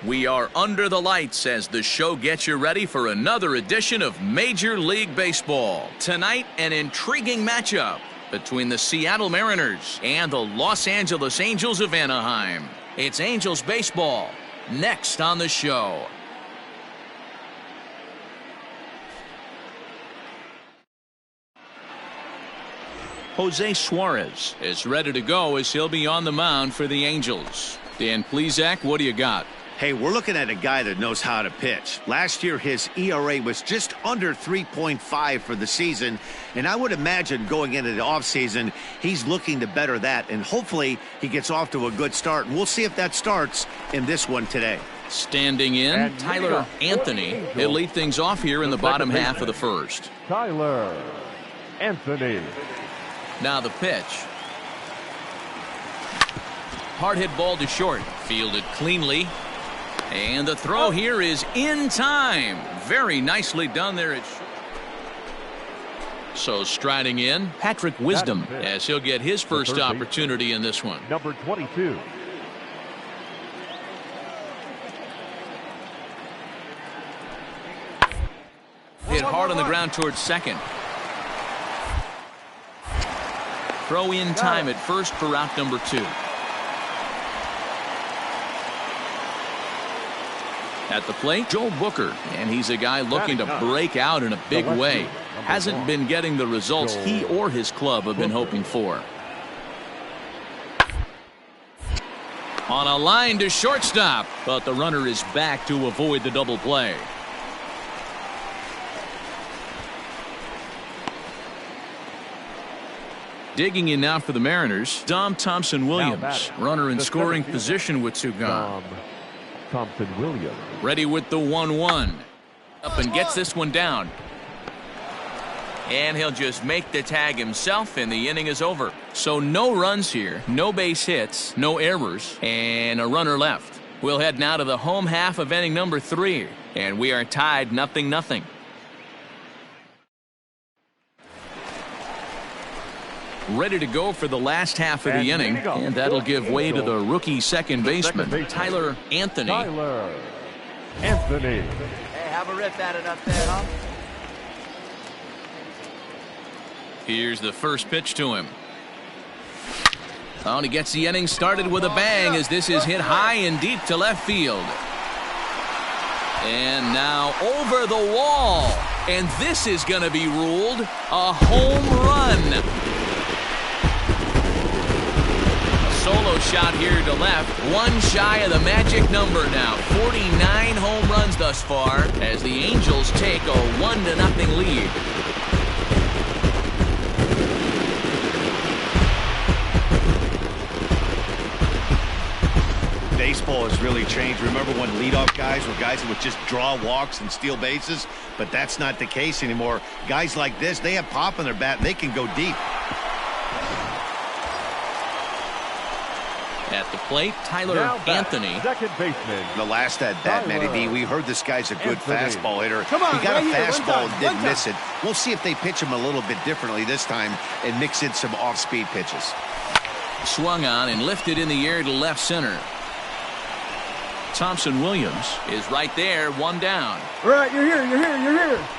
We are under the lights as the show gets you ready for another edition of Major League Baseball. Tonight, an intriguing matchup between the Seattle Mariners and the Los Angeles Angels of Anaheim. It's Angels baseball next on the show. Jose Suarez is ready to go as he'll be on the mound for the Angels. Dan Plesac, what do you got? Hey, we're looking at a guy that knows how to pitch. Last year, his ERA was just under 3.5 for the season, and I would imagine going into the offseason, he's looking to better that, and hopefully he gets off to a good start, and we'll see if that starts in this one today. Standing in, Tyler Anthony. He'll lead things off here in the bottom half of the first. Tyler Anthony. Now the pitch. Hard hit ball to short. Fielded cleanly. And the throw here is in time. Very nicely done there at short. So striding in, Patrick Wisdom, as he'll get his first opportunity in this one. Number 22. Hit hard on the ground towards second. Throw in time at first for out number 2. At the plate, Joe Booker, and he's a guy looking to break out in a big way. Hasn't been getting the results he or his club have been hoping for. On a line to shortstop, but the runner is back to avoid the double play. Digging in now for the Mariners, Dom Thompson-Williams, runner in scoring position with 2 gone. Thompson-Williams. Ready with the 1-1. Up and gets this one down. And he'll just make the tag himself, and the inning is over. So no runs here, no base hits, no errors, and a runner left. We'll head now to the home half of inning number 3, and we are tied 0-0. Ready to go for the last half of the inning, and that'll give way to the rookie second baseman, Tyler Anthony. Tyler Anthony. Hey, have a rip at it up there, huh? Here's the first pitch to him. Oh, and he gets the inning started with a bang as this is hit high and deep to left field. And now over the wall. And this is going to be ruled a home run. Solo shot here to left. One shy of the magic number now. 49 home runs thus far as the Angels take a 1-0 lead. Baseball has really changed. Remember when leadoff guys were guys that would just draw walks and steal bases? But that's not the case anymore. Guys like this, they have pop in their bat. They can go deep. At the plate, Tyler Anthony. Second baseman. The last at bat, Matty B, we heard this guy's a good fastball hitter. Come on, he got right a here, fastball and didn't one miss it. We'll see if they pitch him a little bit differently this time and mix in some off-speed pitches. Swung on and lifted in the air to left center. Thompson-Williams is right there, 1 down. All right, you're here.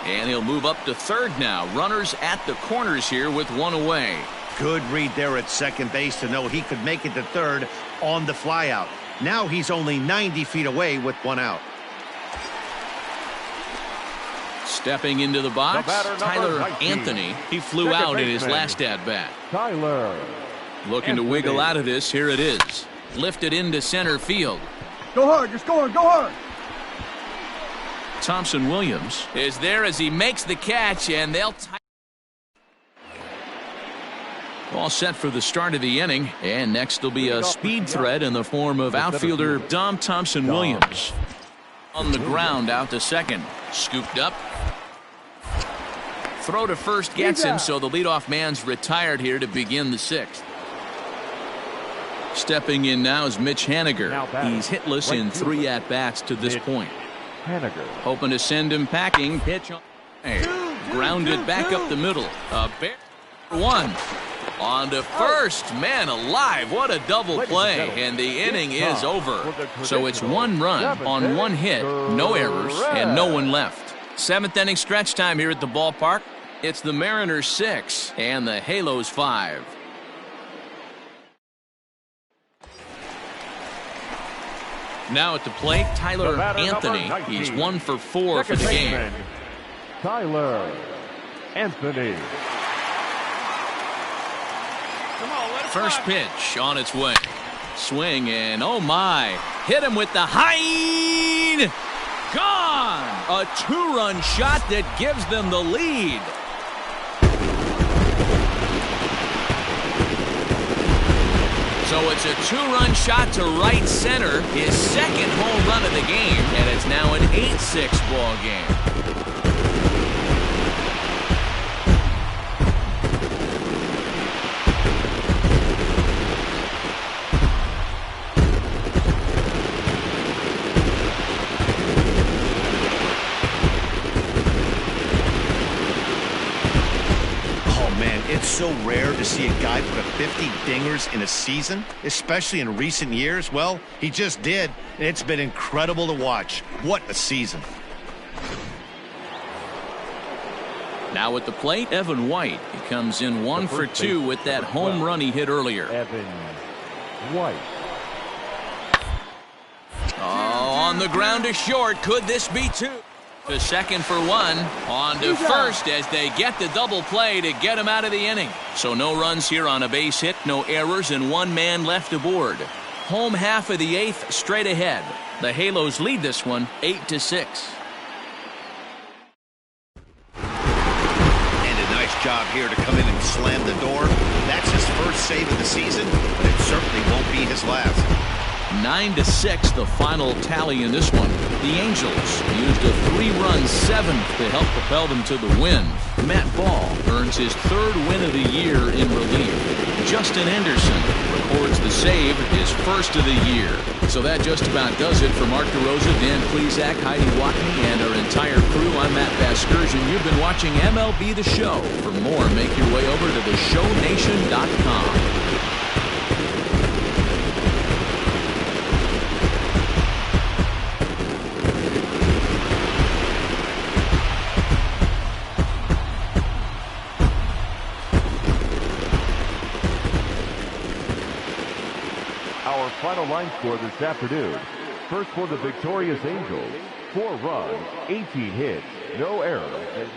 And he'll move up to third now. Runners at the corners here with 1 away. Good read there at second base to know he could make it to third on the flyout. Now he's only 90 feet away with 1 out. Stepping into the box, Tyler Anthony. He flew out in his last at-bat. Tyler Looking to wiggle out of this. Here it is. Lifted into center field. Go hard, you're scoring, go hard. Thompson-Williams is there as he makes the catch, and they'll tie. All set for the start of the inning, and next will be a speed threat in the form of outfielder Dom Thompson-Williams. On the ground, out to second. Scooped up. Throw to first gets him, so the leadoff man's retired here to begin the 6th. Stepping in now is Mitch Haniger. He's hitless in 3 at-bats to this point. Haniger. Hoping to send him packing. Pitch on. Grounded back up the middle. A bare 1. On to first. Man alive, what a double play. And the inning is over. So it's 1 run on 1 hit, no errors, and no one left. 7th inning stretch time here at the ballpark. It's the Mariners 6 and the Halos 5. Now at the plate, Tyler Anthony. He's 1 for 4 for the game. Tyler Anthony. First pitch on its way. Swing and oh my. Hit him with the high. Gone. A 2-run shot that gives them the lead. So it's a 2-run shot to right center. His 2nd home run of the game. And it's now an 8-6 ball game. It's so rare to see a guy put up 50 dingers in a season, especially in recent years. Well, he just did. It's been incredible to watch. What a season. Now at the plate, Evan White. He comes in 1 for 2 with that home run he hit earlier. Evan White. Oh, on the ground to short. Could this be 2? To 2nd for 1. On to first as they get the double play to get him out of the inning. So no runs here on a base hit, no errors, and 1 man left aboard. Home half of the 8th straight ahead. The Halos lead this one 8-6. And a nice job here to come in and slam the door. That's his first save of the season, but it certainly won't be his last. 9-6 the final tally in this one. The Angels used a 3-run 7th to help propel them to the win. Matt Ball earns his 3rd win of the year in relief. Justin Anderson records the save, his 1st of the year. So that just about does it for Mark DeRosa, Dan Plesac, Heidi Watney, and our entire crew. I'm Matt Vasgersian. You've been watching MLB The Show. For more, make your way over to theshownation.com. Our final line score this afternoon. First for the victorious Angels, 4 runs, 18 hits, no errors.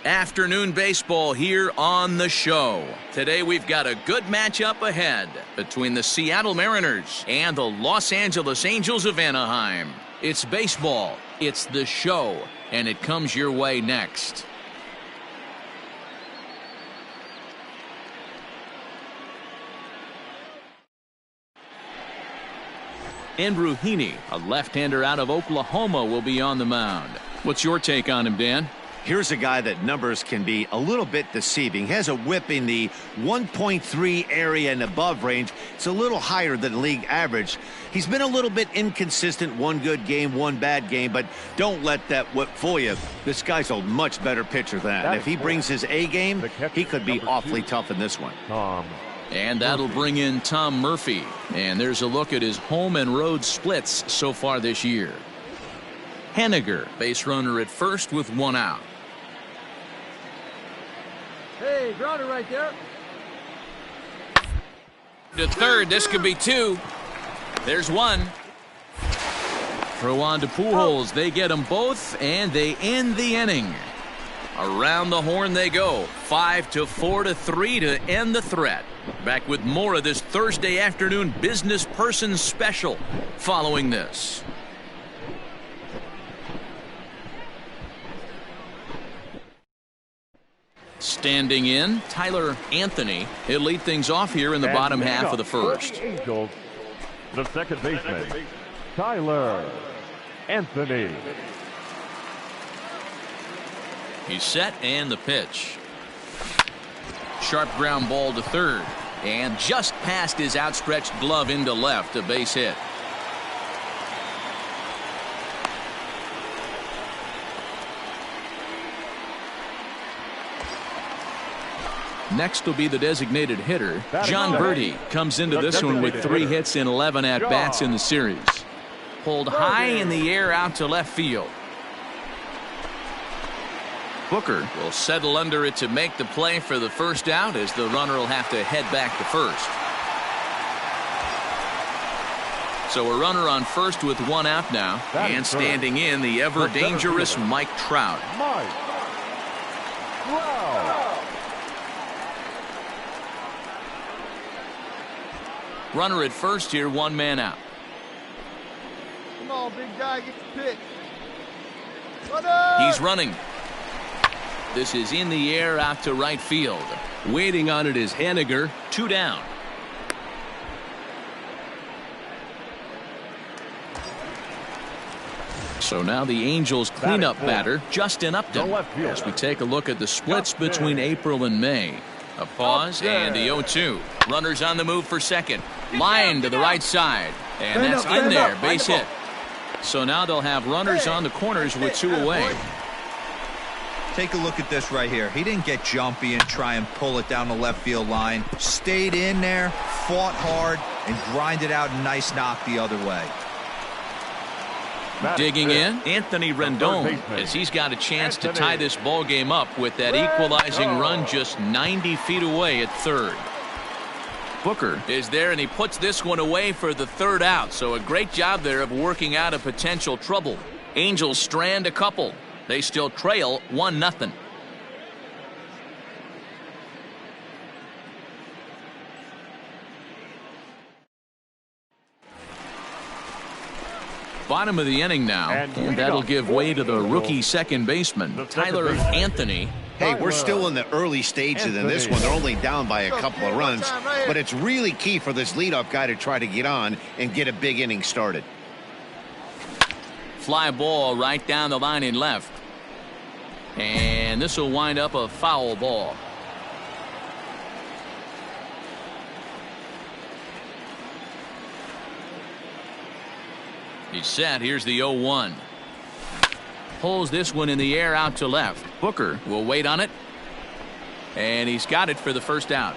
Afternoon baseball here on the show. Today we've got a good matchup ahead between the Seattle Mariners and the Los Angeles Angels of Anaheim. It's baseball, it's the show, and it comes your way next. Andrew Heaney, a left-hander out of Oklahoma, will be on the mound. What's your take on him, Dan? Here's a guy that numbers can be a little bit deceiving. He has a whip in the 1.3 area and above range. It's a little higher than league average. He's been a little bit inconsistent. 1 good game, 1 bad game, but don't let that whip fool you. This guy's a much better pitcher than that. And if he brings his A game, he could be awfully tough in this one. And that'll bring in Tom Murphy. And there's a look at his home and road splits so far this year. Henniger, base runner at first with 1 out. Hey, grounder right there. To third, this could be 2. There's 1. Throw on to Pujols. They get them both, and they end the inning. Around the horn they go. 5-4-3 to end the threat. Back with more of this Thursday afternoon business person special following this. Standing in, Tyler Anthony. He'll lead things off here in the bottom half of the first. The Angels, the second baseman, Tyler Anthony. He's set and the pitch. Sharp ground ball to third. And just past his outstretched glove into left, a base hit. Next will be the designated hitter, John Birdie. Comes into this one with 3 hits and 11 at-bats in the series. Pulled high in the air out to left field. Booker will settle under it to make the play for the first out, as the runner will have to head back to first. So a runner on first with 1 out now, and standing in the ever-dangerous Mike Trout. Runner at first here, 1 man out. Come on, big guy, get the pitch. He's running. This is in the air out to right field. Waiting on it is Haniger. 2 down. So now the Angels cleanup batter, Justin Upton, as we take a look at the splits between April and May. A pause and the 0-2. Runners on the move for second. Line to the right side. And that's in there. Base hit. So now they'll have runners on the corners with 2 away. Take a look at this right here. He didn't get jumpy and try and pull it down the left field line. Stayed in there, fought hard, and grinded out a nice knock the other way. Digging in, Anthony Rendon, as he's got a chance to tie this ball game up with that equalizing run just 90 feet away at third. Booker is there, and he puts this one away for the 3rd out. So a great job there of working out a potential trouble. Angels strand a couple. They still trail 1-0. Bottom of the inning now, and that'll give way to the rookie second baseman, Tyler Anthony. Hey, we're still in the early stages in this one. They're only down by a couple of runs, but it's really key for this leadoff guy to try to get on and get a big inning started. Fly ball right down the line in left. And this will wind up a foul ball. He's set. Here's the 0-1. Pulls this one in the air out to left. Booker will wait on it. And he's got it for the first out.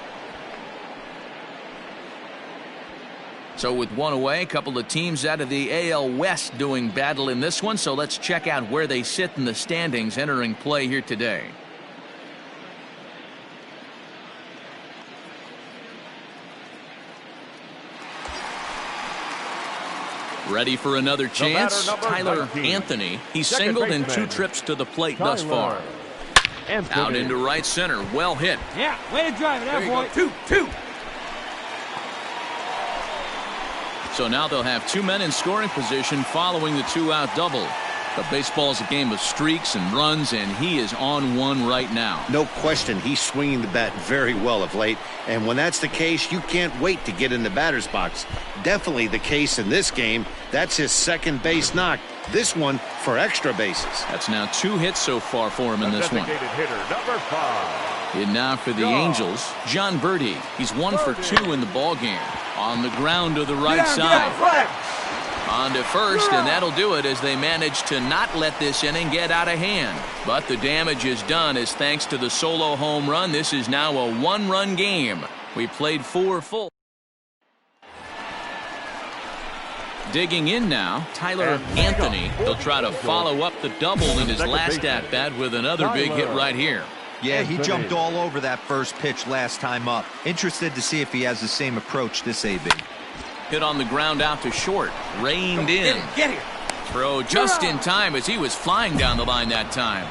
So with 1 away, a couple of teams out of the AL West doing battle in this one. So let's check out where they sit in the standings entering play here today. Ready for another chance? Tyler Anthony. He's singled in 2 trips to the plate thus far. Out into right center. Well hit. Yeah, way to drive it out, boy. 2-2. So now they'll have 2 men in scoring position following the 2-out double. But baseball's a game of streaks and runs, and he is on one right now. No question, he's swinging the bat very well of late. And when that's the case, you can't wait to get in the batter's box. Definitely the case in this game. That's his second base knock. This one for extra bases. That's now 2 hits so far for him in this one. Hitter, number 5. And now for the Angels, John Birdie. He's 1 for 2 in the ball game. On the ground to the right side. On to first, and that'll do it as they manage to not let this inning get out of hand. But the damage is done, as thanks to the solo home run, this is now a 1-run game. We played 4 full. Digging in now, Tyler Anthony. He'll try to follow up the double in his last at-bat with another big hit right here. Yeah, he jumped all over that first pitch last time up. Interested to see if he has the same approach this AB. Hit on the ground out to short. Reined in. Get here. Throw just in time as he was flying down the line that time.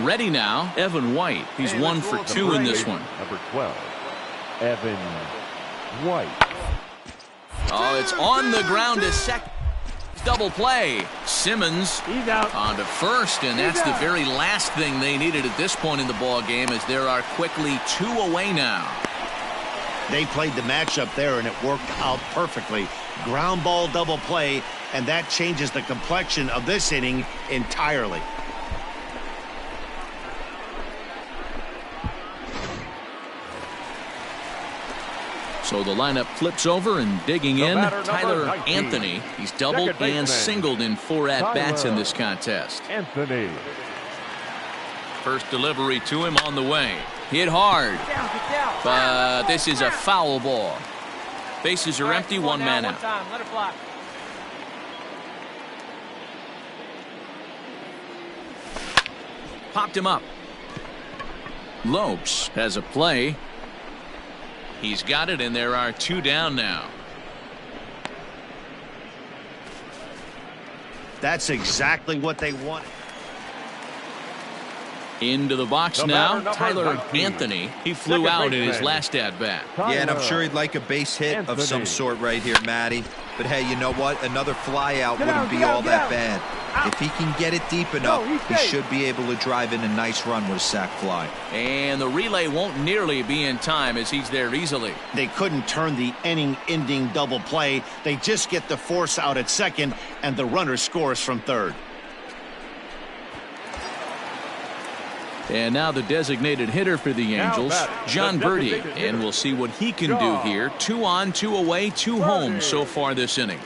Ready now, Evan White. He's 1 for 2 in this one. Number 12, Evan White. Oh, it's on the ground to second. Double play. Simmons He's out. on to first, and that's the very last thing they needed at this point in the ball game, as there are quickly 2 away now. They played the matchup there, and it worked out perfectly. Ground ball double play, and that changes the complexion of this inning entirely. So the lineup flips over, and digging in, Tyler Anthony. He's doubled and singled in 4 at-bats in this contest. Anthony. First delivery to him on the way. Hit hard. But this is a foul ball. Bases are empty, one man out. Let it fly. Popped him up. Lopes has a play. He's got it, and there are 2 down now. That's exactly what they want. Into the box now, Tyler Anthony. He flew out in his last at-bat. Yeah, and I'm sure he'd like a base hit of some sort right here, Matty. But hey, you know what? Another fly out wouldn't be all that bad. If he can get it deep enough, he should be able to drive in a nice run with a sac fly. And the relay won't nearly be in time as he's there easily. They couldn't turn the inning-ending double play. They just get the force out at second, and the runner scores from third. And now the designated hitter for the Angels, John Birdie. And we'll see what he can do here. 2 on, 2 away, 2 home so far this inning.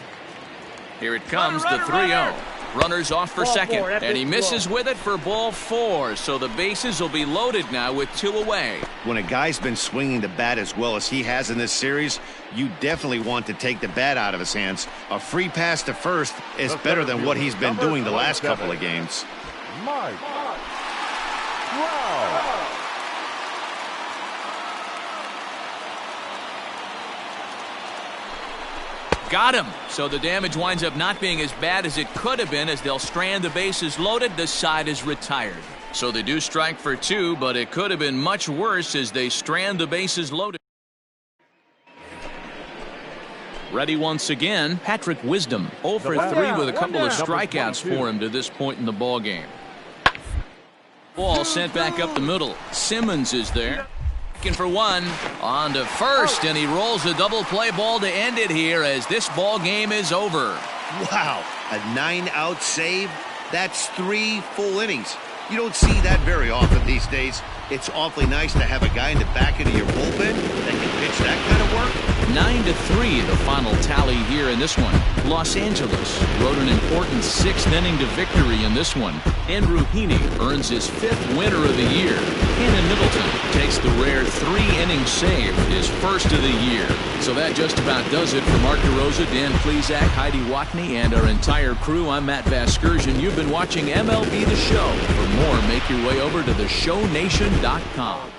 Here it comes, the 3-0. Runners off for second, and he misses with it for ball 4. So the bases will be loaded now with 2 away. When a guy's been swinging the bat as well as he has in this series, you definitely want to take the bat out of his hands. A free pass to first is better than what he's been doing the last couple of games. Mike. Wow. Got him. So the damage winds up not being as bad as it could have been as they'll strand the bases loaded. The side is retired. So they do strike for 2, but it could have been much worse as they strand the bases loaded. Ready once again, Patrick Wisdom. 0 for 3 with a couple of strikeouts for him to this point in the ball game. Ball sent back up the middle. Simmons is there. Looking for 1 on to first, and he rolls a double play ball to end it here as this ball game is over. Wow, a 9-out save? That's 3 full innings. You don't see that very often these days. It's awfully nice to have a guy in the back end of your bullpen that can pitch that kind of work. 9-3 the final tally here in this one. Los Angeles rode an important 6th inning to victory in this one. Andrew Heaney earns his 5th winner of the year. Cannon Middleton takes the rare 3-inning save, his first of the year. So that just about does it for Mark DeRosa, Dan Plesac, Heidi Watney, and our entire crew. I'm Matt Vasgersian. You've been watching MLB The Show. For more, make your way over to theshownation.com.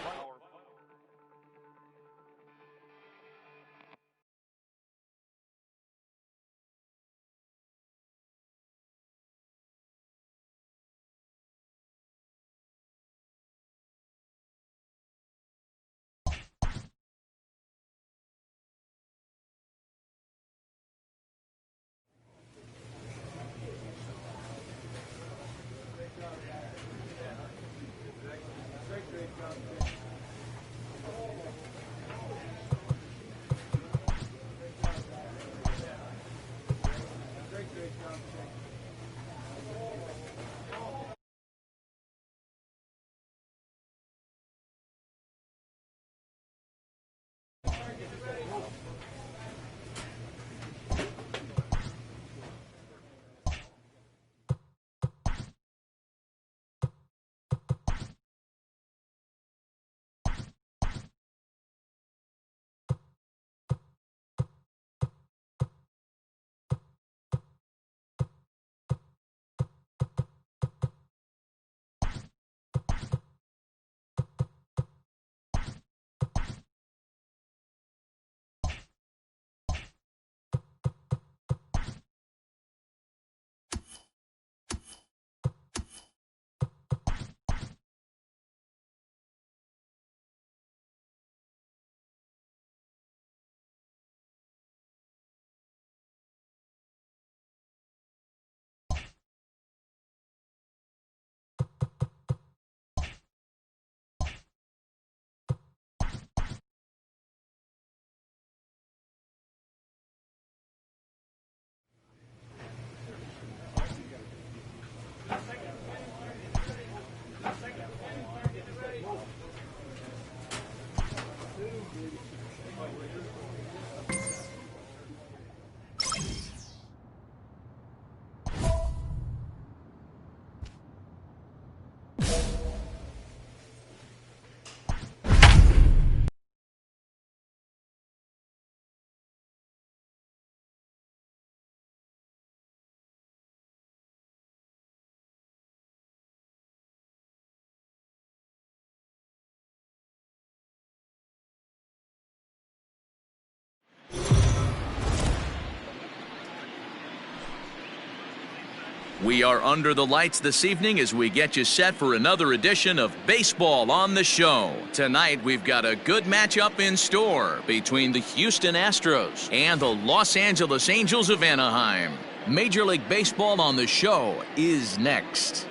We are under the lights this evening as we get you set for another edition of Baseball on the Show. Tonight, we've got a good matchup in store between the Houston Astros and the Los Angeles Angels of Anaheim. Major League Baseball on the Show is next.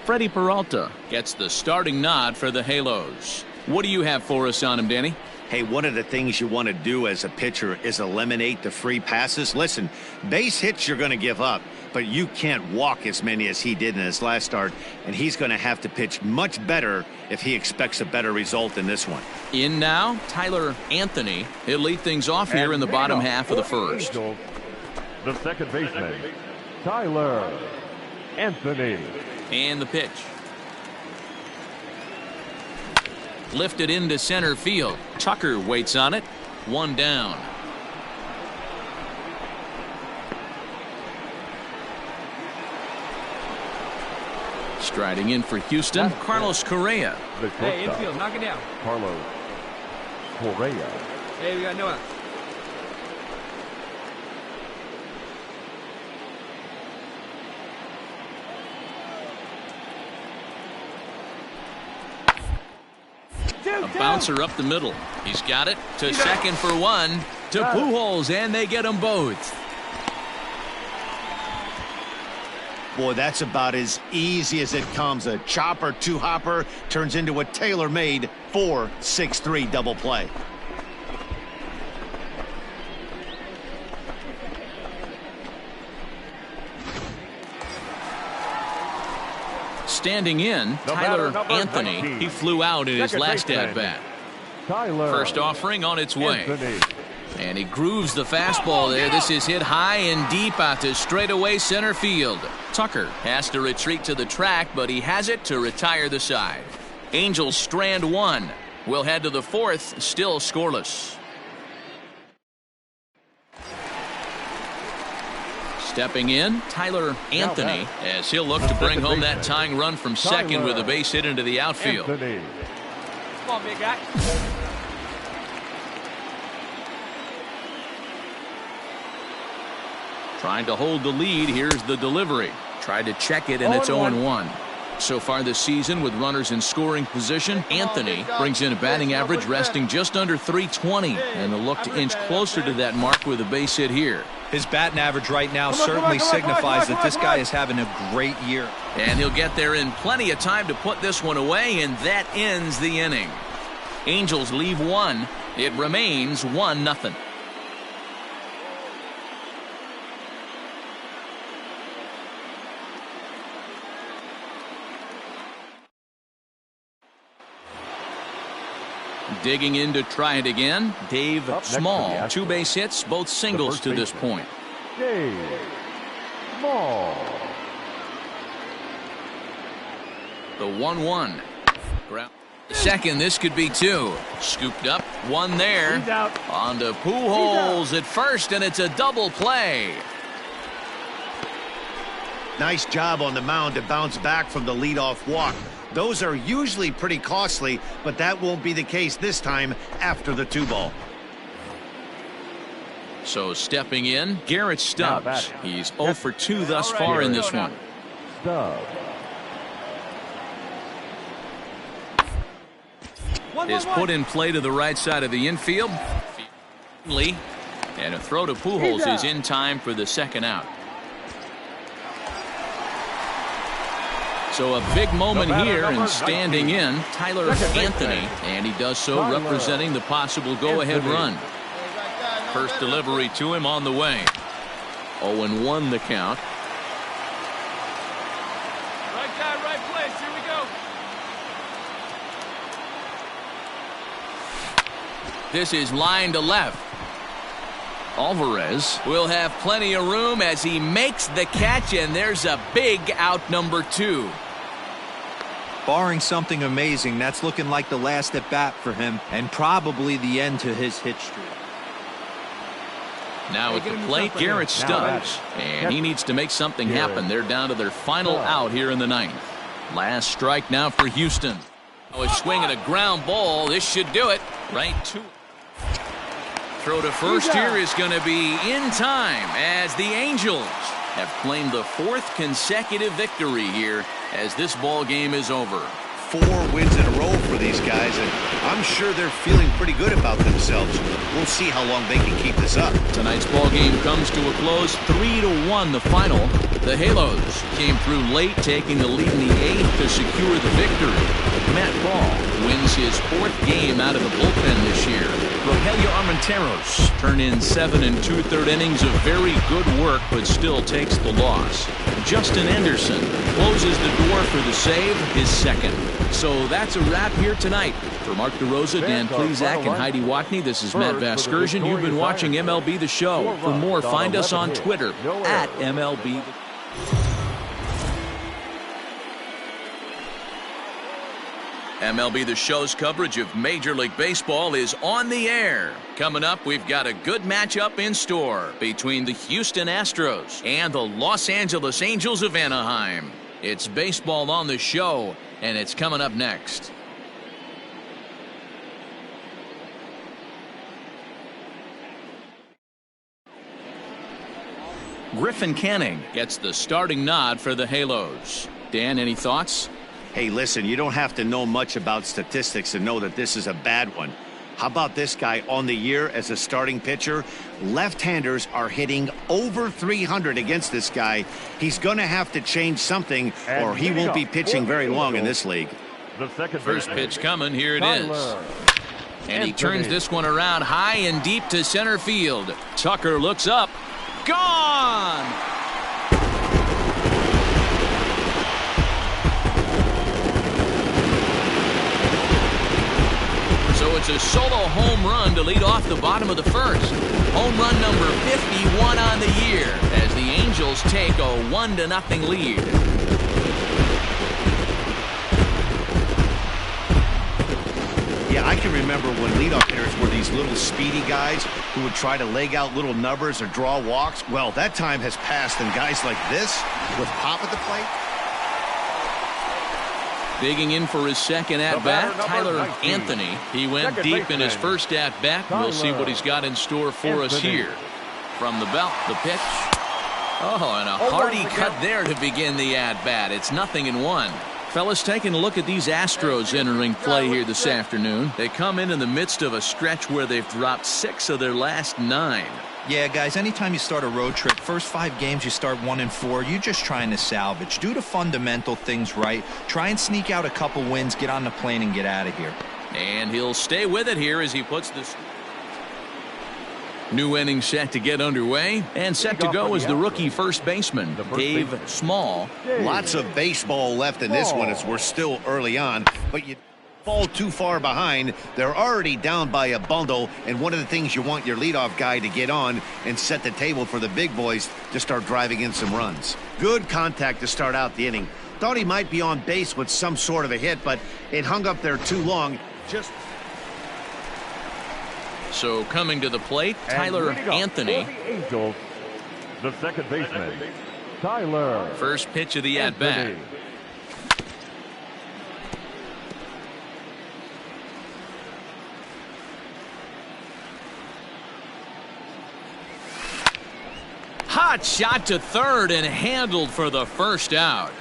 Freddie Peralta gets the starting nod for the Halos. What do you have for us on him, Danny? Hey, one of the things you want to do as a pitcher is eliminate the free passes. Listen, base hits you're going to give up, but you can't walk as many as he did in his last start, and he's going to have to pitch much better if he expects a better result in this one. In now, Tyler Anthony. He'll lead things off here in the bottom half of the first. The second baseman, Tyler Anthony. And the pitch. Lifted into center field. Tucker waits on it. One down. Striding in for Houston, Carlos Correa. Hey, infield, knock it down. Carlos Correa. Hey, we got no out. A bouncer up the middle. He's got it to second for one. To Pujols, and they get them both. Boy, that's about as easy as it comes. A chopper two-hopper turns into a tailor-made 4-6-3 double play. Standing in, Tyler Anthony. He flew out in his last at-bat. First offering on its way. And he grooves the fastball there. This is hit high and deep out to straightaway center field. Tucker has to retreat to the track, but he has it to retire the side. Angels strand one. We'll head to the fourth, still scoreless. Stepping in, Tyler Anthony, as he'll look to bring home that tying run from second with a base hit into the outfield. Come on, big guy. Trying to hold the lead. Here's the delivery. Tried to check it, and it's 0-1. So far this season, with runners in scoring position, Anthony brings in a batting average resting just under .320, and a look to inch closer to that mark with a base hit here. His batting average right now certainly signifies that this guy is having a great year. And he'll get there in plenty of time to put this one away, and that ends the inning. Angels leave one. It remains 1-0. Digging in to try it again, Dave Small. 2 base hits, both singles to this point. Dave Small. The 1-1. Second, this could be 2. Scooped up, one there. On to Pujols at first, and it's a double play. Nice job on the mound to bounce back from the leadoff walk. Those are usually pretty costly, but that won't be the case this time after the 2-ball. So stepping in, Garrett Stubbs. He's 0 for 2 thus far in this one. Stubbs. Is put in play to the right side of the infield. And a throw to Pujols is in time for the second out. So a big moment here, and standing in, Tyler Anthony, and he does so representing the possible go-ahead run. First delivery to him on the way. 0-1 the count. Right guy, right place. Here we go. This is line to left. Alvarez will have plenty of room as he makes the catch, and there's a big out, number 2. Barring something amazing, that's looking like the last at bat for him, and probably the end to his hit streak. Now at the plate, Garrett Stubbs, and he needs to make something happen. They're down to their final out here in the 9th. Last strike now for Houston. A swing and a ground ball. This should do it. Right to. Throw to first here is going to be in time as the Angels have claimed the 4th consecutive victory here as this ball game is over. 4 wins in a row for these guys, and I'm sure they're feeling pretty good about themselves. We'll see how long they can keep this up. Tonight's ball game comes to a close, 3-1 the final. The Halos came through late, taking the lead in the 8th to secure the victory. Matt Paul wins his 4th game out of the bullpen this year. Rogelio Armenteros turned in 7 2/3 innings of very good work, but still takes the loss. Justin Anderson closes the door for the save, his 2nd. So that's a wrap here tonight. For Mark DeRosa, Dan Plezak, and Heidi Watney, this is Matt Vasgersian. You've been watching MLB The Show. For more, find us on Twitter at MLB. MLB The Show's coverage of Major League Baseball is on the air. Coming up, we've got a good matchup in store between the Houston Astros and the Los Angeles Angels of Anaheim. It's baseball on the show, and it's coming up next. Griffin Canning gets the starting nod for the Halos. Dan, any thoughts? Hey, listen, you don't have to know much about statistics to know that this is a bad one. How about this guy on the year as a starting pitcher? Left-handers are hitting over 300 against this guy. He's going to have to change something, or he won't be pitching very long in this league. First pitch coming. Here it is. And he turns this one around high and deep to center field. Tucker looks up. Gone! So it's a solo home run to lead off the bottom of the first. Home run number 51 on the year as the Angels take a 1-0 lead. Yeah, I can remember when leadoff hitters were these little speedy guys who would try to leg out little numbers or draw walks. Well, that time has passed, and guys like this with pop at the plate. Digging in for his 2nd at-bat, Tyler Anthony. He went deep in his first at-bat. We'll see what he's got in store for us here. From the belt, the pitch. Oh, and a hearty cut there to begin the at-bat. It's 0-1. Fellas, taking a look at these Astros entering play here this afternoon. They come in the midst of a stretch where they've dropped 6 of their last 9. Yeah, guys, anytime you start a road trip, first 5 games you start 1-4, you're just trying to salvage. Do the fundamental things right. Try and sneak out a couple wins, get on the plane, and get out of here. And he'll stay with it here as he puts this. New inning set to get underway, and set to go is the rookie first baseman, Dave Small. Lots of baseball left in this one as we're still early on, but you fall too far behind. They're already down by a bundle, and one of the things you want your leadoff guy to get on and set the table for the big boys to start driving in some runs. Good contact to start out the inning. Thought he might be on base with some sort of a hit, but it hung up there too long. So coming to the plate, Tyler Anthony. The Angels, the 2nd baseman, Tyler. First pitch of the at-bat. Hot shot to third and handled for the first out.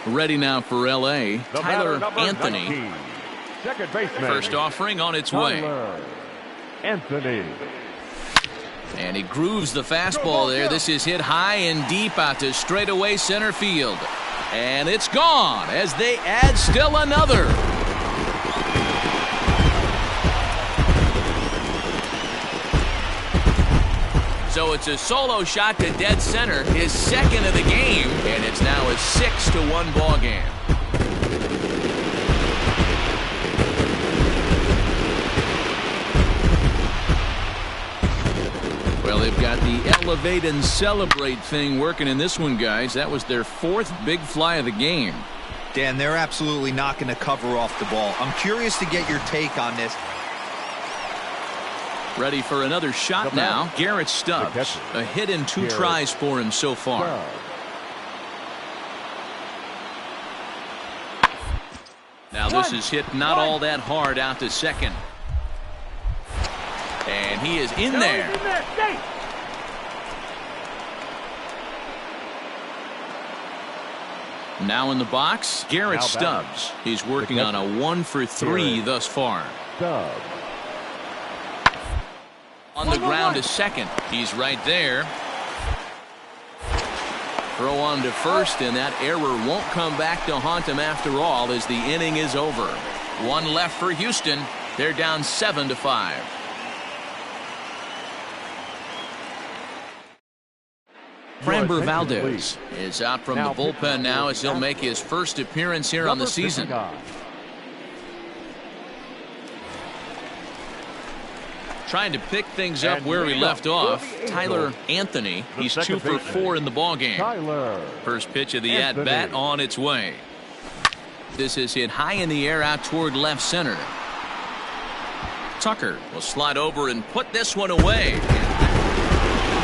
Ready now for L.A. Tyler Anthony. 19, 2nd baseman. First offering on its way. Tyler Anthony. And he grooves the fastball there. This is hit high and deep out to straightaway center field. And it's gone as they add still another. So it's a solo shot to dead center, his 2nd of the game, and it's now a 6-1 ball game. Well, they've got the elevate and celebrate thing working in this one, guys. That was their 4th big fly of the game. Dan, they're absolutely not going to cover off the ball. I'm curious to get your take on this. Ready for another shot now. Garrett Stubbs. A hit in 2 tries for him so far. Now this is hit not all that hard out to second. And he is in there. Now in the box, Garrett Stubbs. He's working on a 1-for-3 thus far. Stubbs. On the ground to second. He's right there. Throw on to first, and that error won't come back to haunt him after all as the inning is over. One left for Houston. They're down 7-5. Framber Valdez is out from the bullpen now as he'll make his first appearance here on the season. Trying to pick things up where we left off, Tyler Anthony. He's 2 for 4 in the ballgame. First pitch of the at-bat on its way. This is hit high in the air out toward left center. Tucker will slide over and put this one away.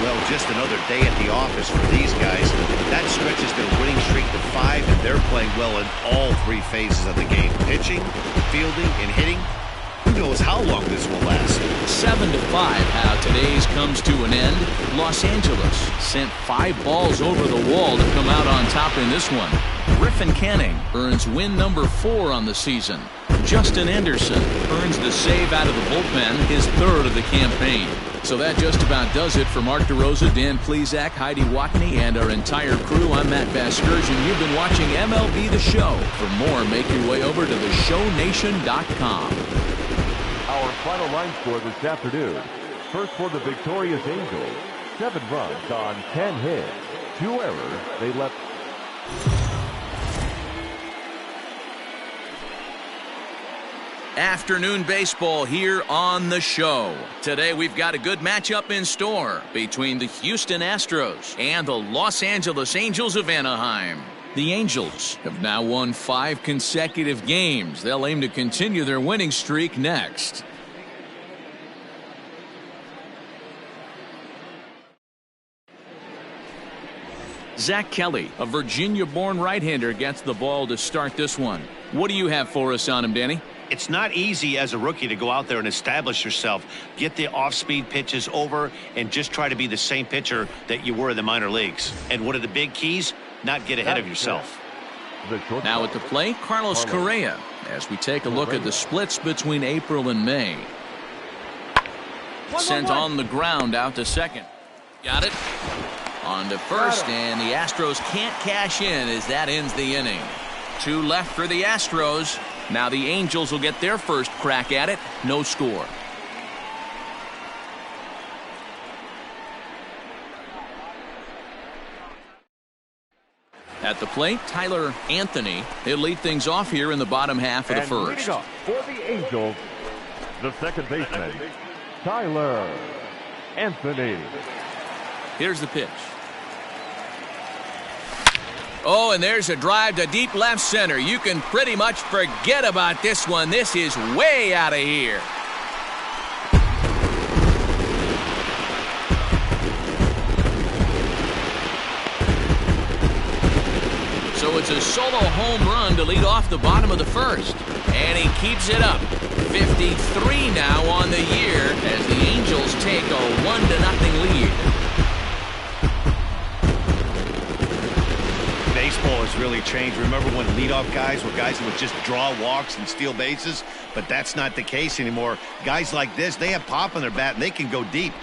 Well, just another day at the office for these guys. That stretches their winning streak to 5, and they're playing well in all 3 phases of the game. Pitching, fielding, and hitting. Who knows how long this will last? 7-5, how today's comes to an end. Los Angeles sent 5 balls over the wall to come out on top in this one. Griffin Canning earns win number 4 on the season. Justin Anderson earns the save out of the bullpen, his 3rd of the campaign. So that just about does it for Mark DeRosa, Dan Plesac, Heidi Watney, and our entire crew. I'm Matt Vasgersian. You've been watching MLB The Show. For more, make your way over to theshownation.com. Our final line score this afternoon. First for the victorious Angels. 7 runs on 10 hits. 2 errors. They left. Afternoon baseball here on the show. Today we've got a good matchup in store between the Houston Astros and the Los Angeles Angels of Anaheim. The Angels have now won 5 consecutive games. They'll aim to continue their winning streak next. Zach Kelly, a Virginia-born right-hander, gets the ball to start this one. What do you have for us on him, Danny? It's not easy as a rookie to go out there and establish yourself, get the off-speed pitches over, and just try to be the same pitcher that you were in the minor leagues. And one of the big keys, not get ahead of yourself. Now at the plate, Carlos Correa, as we take a look at the splits between April and May. Sent on the ground out to second. Got it. On to first, and the Astros can't cash in as that ends the inning. 2 left for the Astros. Now the Angels will get their first crack at it. No score. At the plate, Tyler Anthony. He'll lead things off here in the bottom half of the first. For the Angels, the second baseman, Tyler Anthony. Here's the pitch. Oh, and there's a drive to deep left center. You can pretty much forget about this one. This is way out of here. So it's a solo home run to lead off the bottom of the first. And he keeps it up. 53 now on the year as the Angels take a 1-0 lead. Baseball has really changed. Remember when leadoff guys were guys that would just draw walks and steal bases? But that's not the case anymore. Guys like this, they have pop on their bat and they can go deep.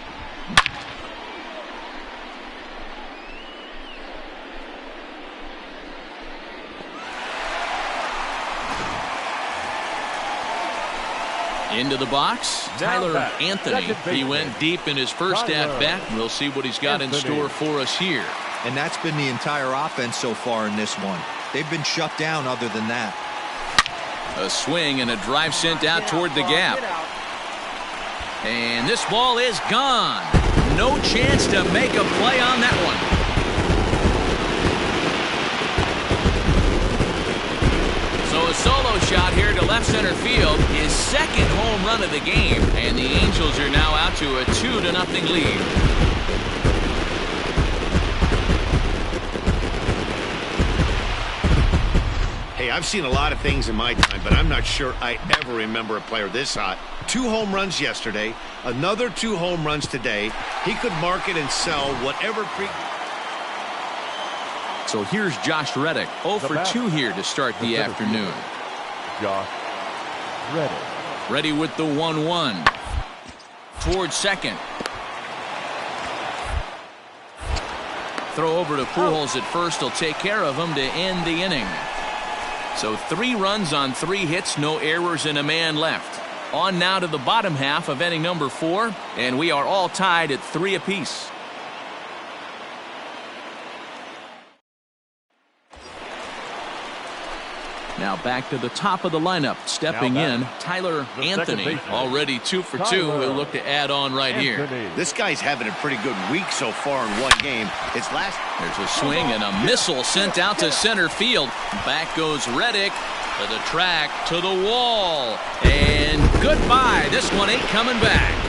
Into the box, Tyler Anthony. He went deep in his first at-bat. We'll see what he's got in store for us here. And that's been the entire offense so far in this one. They've been shut down other than that. A swing and a drive sent out toward the gap. And this ball is gone. No chance to make a play on that one. So a solo shot here to left center field. His second home run of the game. And the Angels are now out to a 2-0 lead. Hey, I've seen a lot of things in my time, but I'm not sure I ever remember a player this hot. 2 home runs yesterday, another 2 home runs today. He could market and sell whatever So here's Josh Reddick, 0 for 2 here to start the afternoon. Josh Reddick. Ready with the 1-1. Towards second. Throw over to Pujols at first. He'll take care of him to end the inning. So 3 runs on 3 hits, no errors, and a man left. On now to the bottom half of inning number 4, and we are all tied at 3 apiece. Now back to the top of the lineup. Stepping in, Tyler Anthony, already 2 for 2. He'll look to add on right here. This guy's having a pretty good week so far in one game. There's a swing and a missile sent out to center field. Back goes Reddick to the track, to the wall. And goodbye. This one ain't coming back.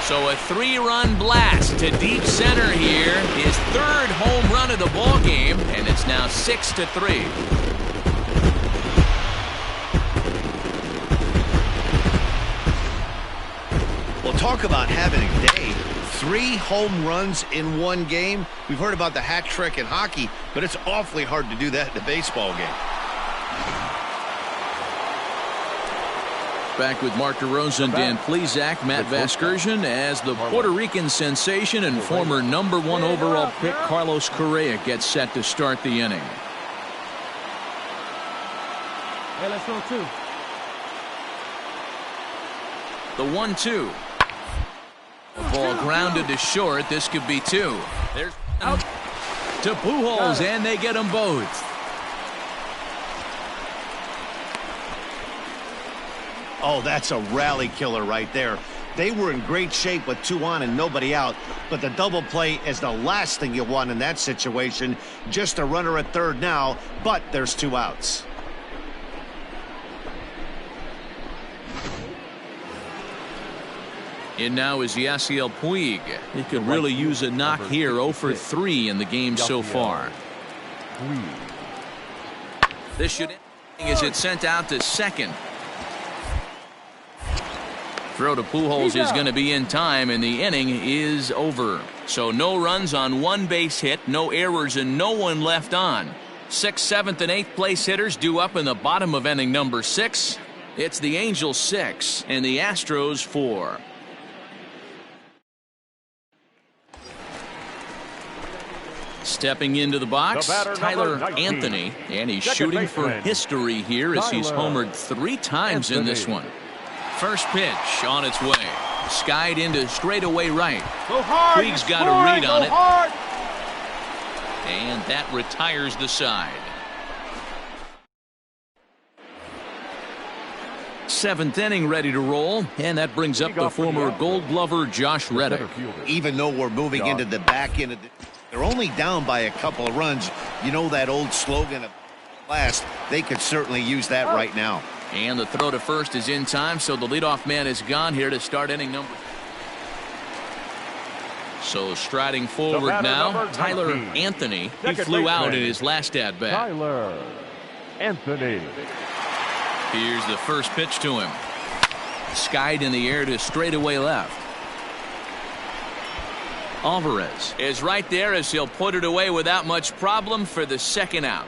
So a 3-run blast to deep center here. His 3rd home run of the ball game, and it's now 6-3. Well, talk about having a day. 3 home runs in one game. We've heard about the hat trick in hockey, but it's awfully hard to do that in a baseball game. Back with Mark DeRosa and Dan Plesac, Matt Vasgersian, as the Puerto Rican sensation and former #1 overall pick Carlos Correa gets set to start the inning. Hey, let's go 2. The 1-2. The ball grounded to short. This could be 2. There's out to Pujols, and they get them both. Oh, that's a rally killer right there. They were in great shape with 2 on and nobody out, but the double play is the last thing you want in that situation. Just a runner at third now, but there's 2 outs. And now is Yasiel Puig. He could really use a knock here. 0 for 3 in the game so far. This should end as it's sent out to second. Throw to Pujols is going to be in time, and the inning is over. So no runs on 1 base hit, no errors, and no one left on. 6th, 7th, and 8th place hitters due up in the bottom of inning number 6. It's the Angels 6 and the Astros 4. Stepping into the box, Tyler Anthony, and he's shooting for history here as he's homered 3 times in this one. First pitch on its way. Skied into straightaway right. Go hard. Puig's got a read on it. And that retires the side. 7th inning ready to roll, and that brings up the former Gold Glover Josh Reddick. Even though we're moving into the back end of they're only down by a couple of runs. You know that old slogan of last. They could certainly use that right now. And the throw to first is in time, so the leadoff man is gone here to start inning number. So striding forward now, Tyler Anthony. He flew out in his last at-bat. Tyler Anthony. Here's the first pitch to him. Skied in the air to straightaway left. Alvarez is right there as he'll put it away without much problem for the 2nd out.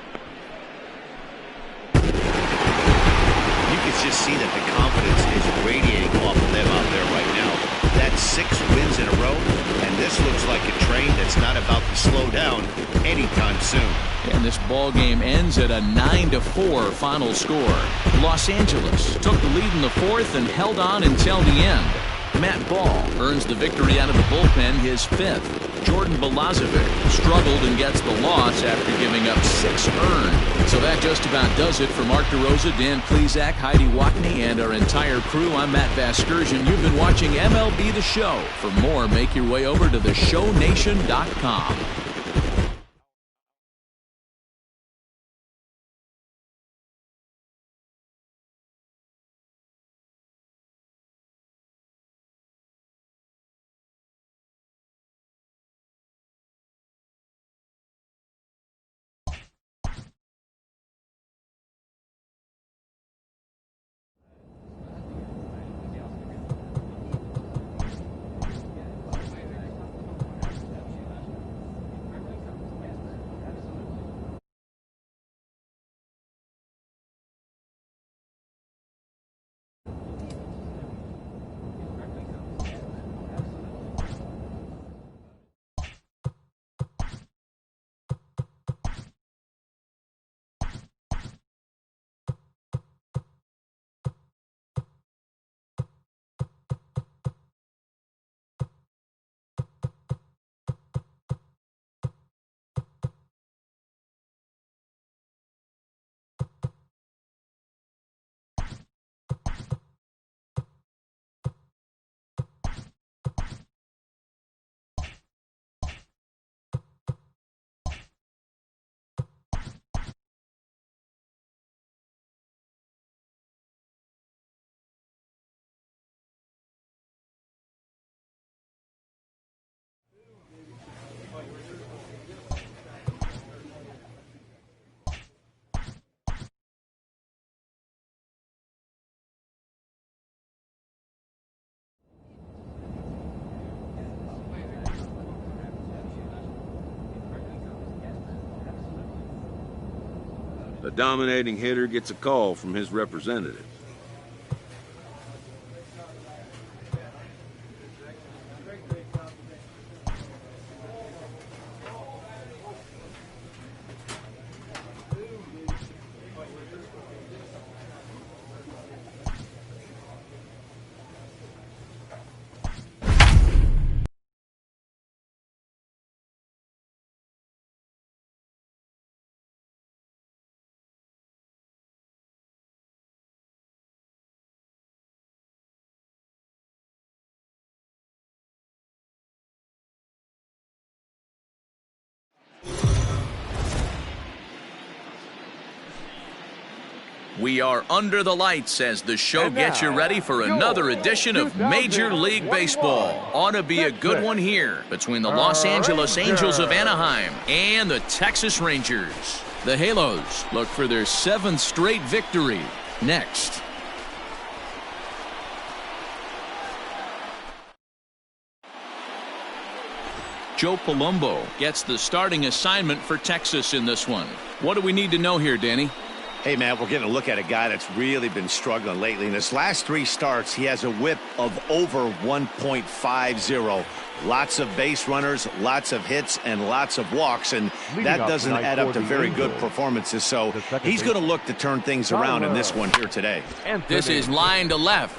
Just see that the confidence is radiating off of them out there right now. That's 6 wins in a row, and this looks like a train that's not about to slow down anytime soon. And this ball game ends at a 9-4 final score. Los Angeles took the lead in the 4th and held on until the end. Matt Ball earns the victory out of the bullpen, his 5th. Jordan Balazovic struggled and gets the loss after giving up 6 earned. So that just about does it for Mark DeRosa, Dan Plesac, Heidi Watney, and our entire crew. I'm Matt Vasgersian. You've been watching MLB The Show. For more, make your way over to theshownation.com. A dominating hitter gets a call from his representative. We are under the lights as the show gets you ready for another edition of Major League Baseball. Ought to be a good one here between the Los Angeles Angels of Anaheim and the Texas Rangers. The Halos look for their 7th straight victory next. Joe Palumbo gets the starting assignment for Texas in this one. What do we need to know here, Danny? Hey, man, we're getting a look at a guy that's really been struggling lately. In his last 3 starts, he has a whip of over 1.50. Lots of base runners, lots of hits, and lots of walks, and that doesn't add up to very good performances. So he's going to look to turn things around in this one here today. This is line to left.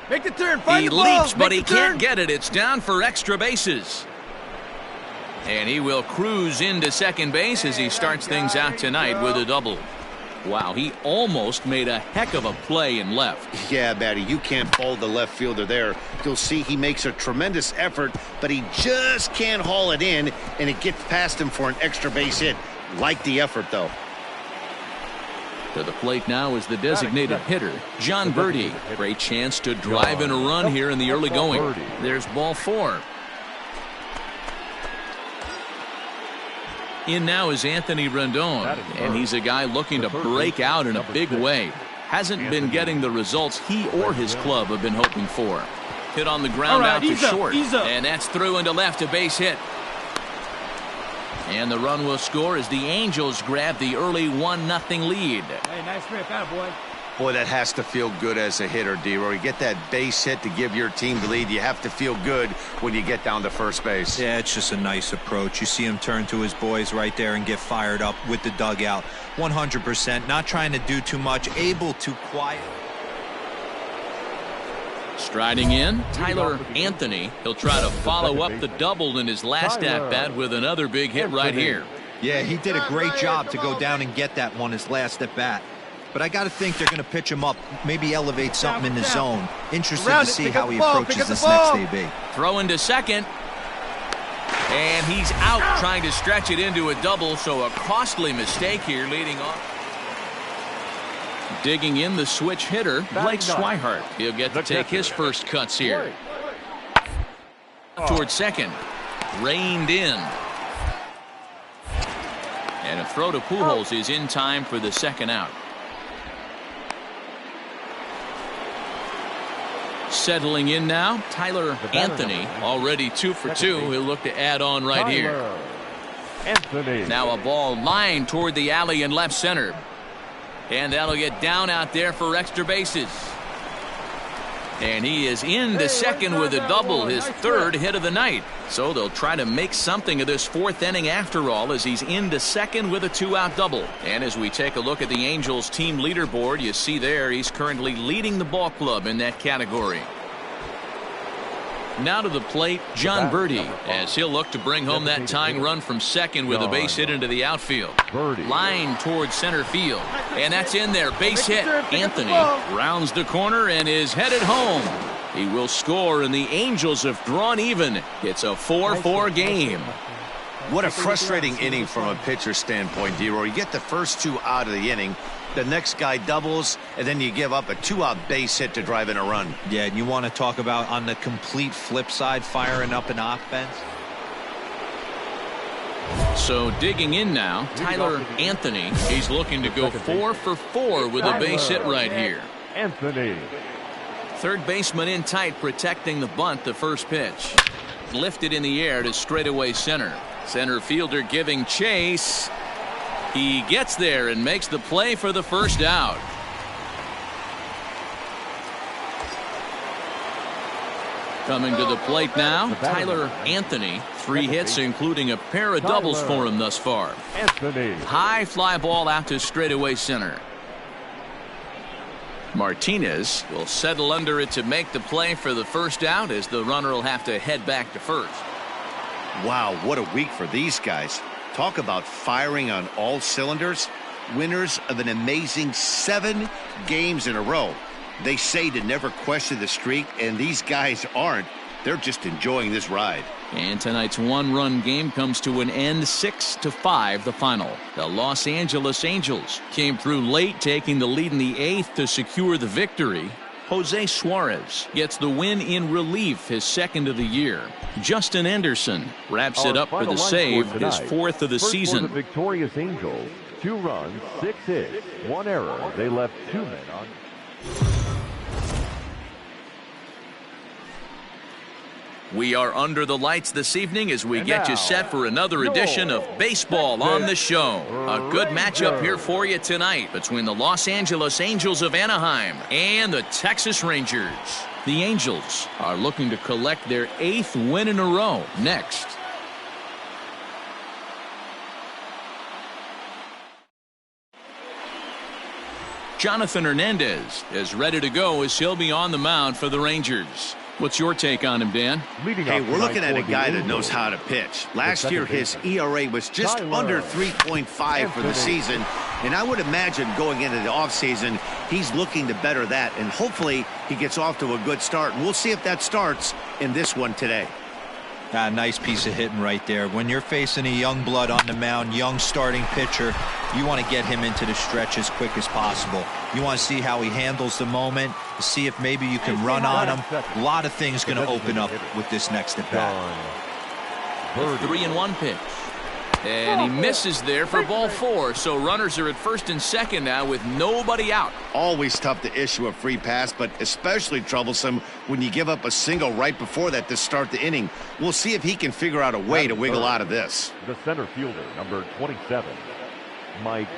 Make the turn. Find He the ball. leaps, but he can't get it. It's down for extra bases. And he will cruise into second base as he starts things out tonight with a double. Wow, he almost made a heck of a play in left. Yeah, Matty, you can't fold the left fielder there. You'll see he makes a tremendous effort, but he just can't haul it in, and it gets past him for an extra base hit. Like the effort, though. To the plate now is the designated hitter, John Birdie. Great chance to drive in a run here in the early going. There's ball 4. In now is Anthony Rendon, and he's a guy looking to break out in a big way. Hasn't been getting the results he or his club have been hoping for. Hit on the ground out to short, and that's through into left, a base hit. And the run will score as the Angels grab the early 1-0 lead. Hey, nice rip out, boy. Boy, that has to feel good as a hitter, D-Roy. You get that base hit to give your team the lead. You have to feel good when you get down to first base. Yeah, it's just a nice approach. You see him turn to his boys right there and get fired up with the dugout. 100%. Not trying to do too much. Able to quiet. Striding in, Tyler Anthony. He'll try to follow up the double in his last at-bat with another big hit right here. Yeah, he did a great job to go down and get that one his last at-bat. But I got to think they're going to pitch him up, maybe elevate something in the zone. Interested to see how he approaches this next AB. Throw into second. And he's out trying to stretch it into a double, so a costly mistake here leading off. Digging in the switch hitter, Blake Swihart. He'll get to take his first cuts here. Towards second. Reined in. And a throw to Pujols is in time for the second out. Settling in now, Tyler Anthony, already 2 for 2. He'll look to add on right here. Now a ball lined toward the alley in left center. And that'll get down out there for extra bases. And he is into second with a double, his 3rd hit of the night. So they'll try to make something of this 4th inning after all, as he's into second with a 2-out double. And as we take a look at the Angels team leaderboard, you see there he's currently leading the ball club in that category. Now to the plate, John Birdie, as he'll look to bring home that tying run from second with a base hit into the outfield. Line towards center field, and that's in there. Base hit. Anthony rounds the corner and is headed home. He will score, and the Angels have drawn even. It's a 4-4 game. What a frustrating inning from a pitcher standpoint, D-Roy. You get the first 2 out of the inning. The next guy doubles, and then you give up a 2-out base hit to drive in a run. Yeah, and you want to talk about on the complete flip side, firing up an offense. So digging in now, Tyler Anthony. He's looking to go 4 for 4 with a base hit right here. Anthony. Third baseman in tight, protecting the bunt, the first pitch. Lifted in the air to straightaway center. Center fielder giving chase. He gets there and makes the play for the first out. Coming to the plate now, Tyler Anthony. 3 hits, including a pair of doubles for him thus far. High fly ball out to straightaway center. Martinez will settle under it to make the play for the first out, as the runner will have to head back to first. Wow, what a week for these guys. Talk about firing on all cylinders. Winners of an amazing 7 games in a row. They say to never question the streak, and these guys aren't. They're just enjoying this ride. And tonight's 1-run game comes to an end, 6-5 the final. The Los Angeles Angels came through late, taking the lead in the 8th to secure the victory. Jose Suarez gets the win in relief, his 2nd of the year. Justin Anderson wraps it up for the save, his 4th of the season. For the victorious Angels, 2 runs, 6 hits, 1 error. They left 2 men on. We are under the lights this evening as we get you set for another edition of Baseball on the Show. A good matchup here for you tonight between the Los Angeles Angels of Anaheim and the Texas Rangers. The Angels are looking to collect their 8th win in a row next. Jonathan Hernandez is ready to go as he'll be on the mound for the Rangers. What's your take on him, Dan? Hey, we're looking at a guy that knows how to pitch. Last year, his ERA was just under 3.5 for the season, and I would imagine going into the offseason, he's looking to better that, and hopefully he gets off to a good start. And we'll see if that starts in this one today. Nice piece of hitting right there. When you're facing a young blood on the mound, young starting pitcher, you want to get him into the stretch as quick as possible. You want to see how he handles the moment, see if maybe you can run on him. A lot of things going to open up with this next at bat. 3-1 pitch. And he misses there for ball 4. So runners are at first and second now with nobody out. Always tough to issue a free pass, but especially troublesome when you give up a single right before that to start the inning. We'll see if he can figure out a way to wiggle out of this. The center fielder, number 27, Mike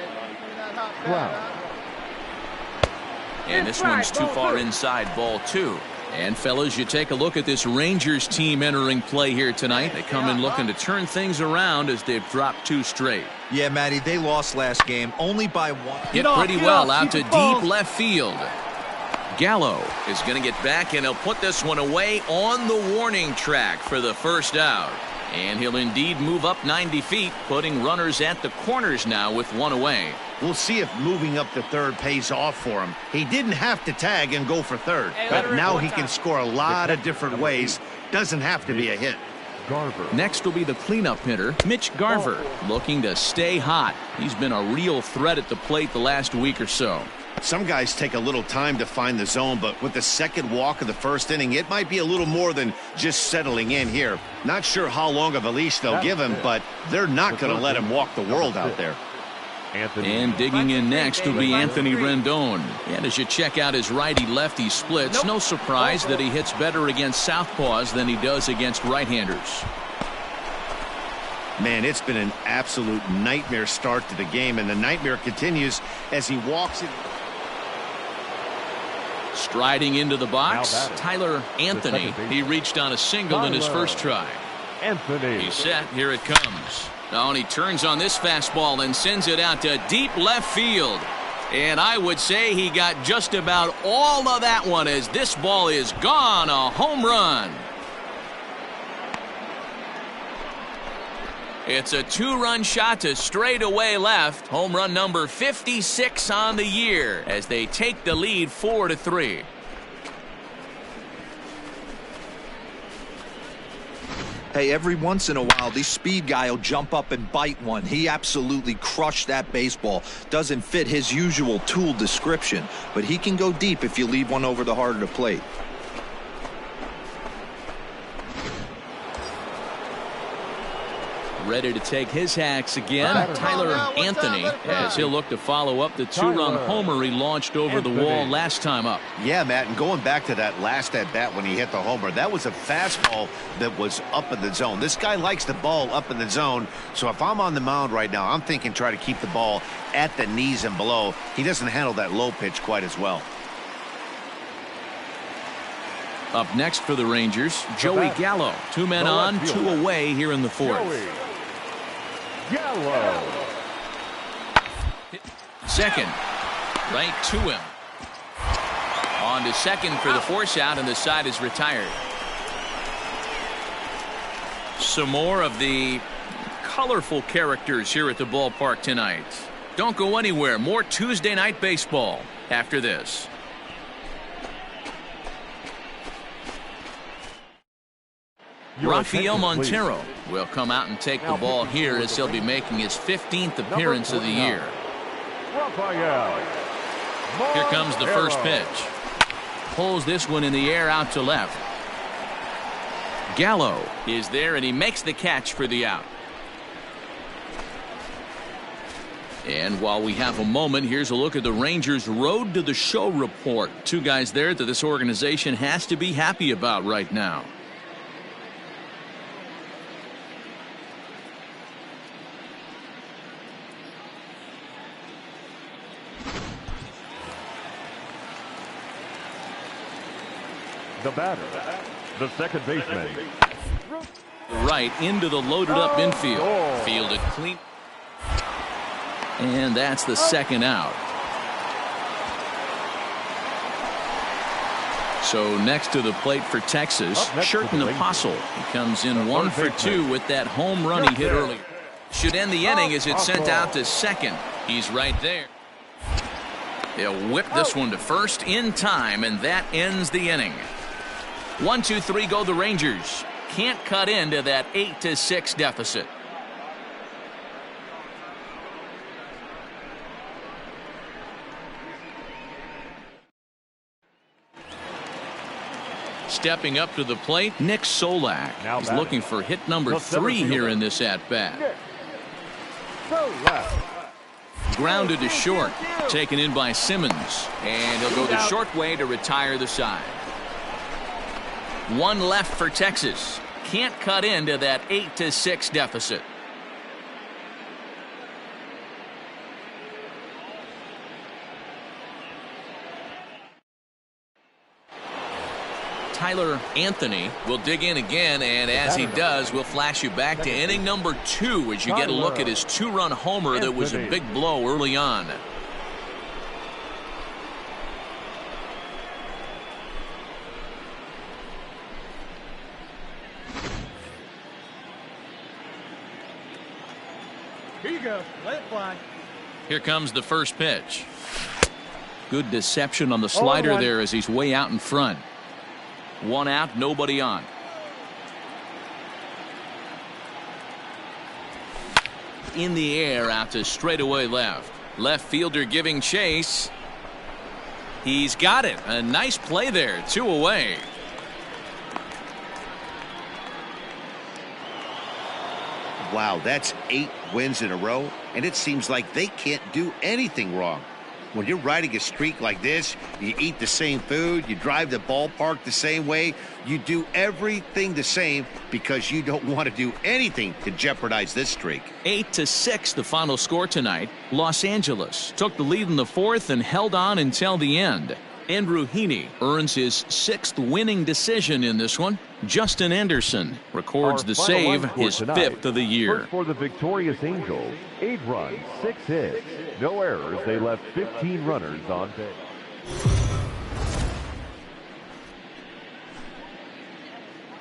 Brown. And this one's too far inside, ball 2. And fellas, you take a look at this Rangers team entering play here tonight. They come in looking to turn things around as they've dropped 2 straight. Yeah, Matty, they lost last game only by 1. Hit pretty well out to deep left field. Gallo is going to get back, and he'll put this one away on the warning track for the first out. And he'll indeed move up 90 feet, putting runners at the corners now with 1 away. We'll see if moving up to third pays off for him. He didn't have to tag and go for third, but now he can score a lot of different ways. Doesn't have to be a hit. Next will be the cleanup hitter, Mitch Garver, looking to stay hot. He's been a real threat at the plate the last week or so. Some guys take a little time to find the zone, but with the second walk of the first inning, it might be a little more than just settling in here. Not sure how long of a leash they'll give him, but they're not going to let him walk the world out there. And digging in next will be Anthony Rendon. And as you check out his righty-lefty splits, no surprise that he hits better against southpaws than he does against right-handers. Man, it's been an absolute nightmare start to the game, and the nightmare continues as he walks in. Striding into the box, Tyler Anthony. He reached on a single in his first try. He's set. Here it comes. Oh, and he turns on this fastball and sends it out to deep left field. And I would say he got just about all of that one as this ball is gone. A home run. It's a 2-run shot to straightaway left. Home run number 56 on the year as they take the lead 4-3. Hey, every once in a while, this speed guy will jump up and bite one. He absolutely crushed that baseball. Doesn't fit his usual tool description, but he can go deep if you leave one over the heart of the plate. Ready to take his hacks again. Tyler Anthony, as he'll look to follow up the two-run homer he launched over the wall last time up. Yeah, Matt, and going back to that last at-bat when he hit the homer, that was a fastball that was up in the zone. This guy likes the ball up in the zone, so if I'm on the mound right now, I'm thinking try to keep the ball at the knees and below. He doesn't handle that low pitch quite as well. Up next for the Rangers, Joey Gallo. 2 men on, 2 away here in the fourth. Gallo. Second, right to him. On to second for the force out, and the side is retired. Some more of the colorful characters here at the ballpark tonight. Don't go anywhere. More Tuesday night baseball after this. Rafael Montero will come out and take the ball here as he'll be making his 15th appearance of the year. Here comes the first pitch. Pulls this one in the air out to left. Gallo is there, and he makes the catch for the out. And while we have a moment, here's a look at the Rangers' Road to the Show report. 2 guys there that this organization has to be happy about right now. The batter, the second baseman. Right into the loaded up infield. Fielded clean. And that's the second out. So next to the plate for Texas, Sherton Apostle. He comes in 1 for 2 with that home run he hit earlier. Should end the inning as it's sent out to second. He's right there. They'll whip this one to first in time, and that ends the inning. 1, 2, 3 go the Rangers. Can't cut into that 8-6 deficit. Stepping up to the plate, Nick Solak. He's looking for hit number 3 here in this at-bat. Grounded to short. Taken in by Simmons. And he'll go the short way to retire the side. 1 left for Texas. Can't cut into that 8-6 deficit. Tyler Anthony will dig in again, and as he does, we'll flash you back to inning number 2 as you get a look at his 2-run homer that was a big blow early on. Here you go. Let it fly. Here comes the first pitch. Good deception on the slider there as he's way out in front. 1 out, nobody on. In the air out to straightaway left. Left fielder giving chase. He's got it. A nice play there. 2 away. Wow, that's 8 wins in a row, and it seems like they can't do anything wrong. When you're riding a streak like this, you eat the same food, you drive the ballpark the same way, you do everything the same because you don't want to do anything to jeopardize this streak. 8-6 the final score tonight. Los Angeles took the lead in the 4th and held on until the end. Andrew Heaney earns his 6th winning decision in this one. Justin Anderson records the save, his 5th of the year. First for the victorious Angels, 8 runs, 6 hits, no errors. They left 15 runners on base.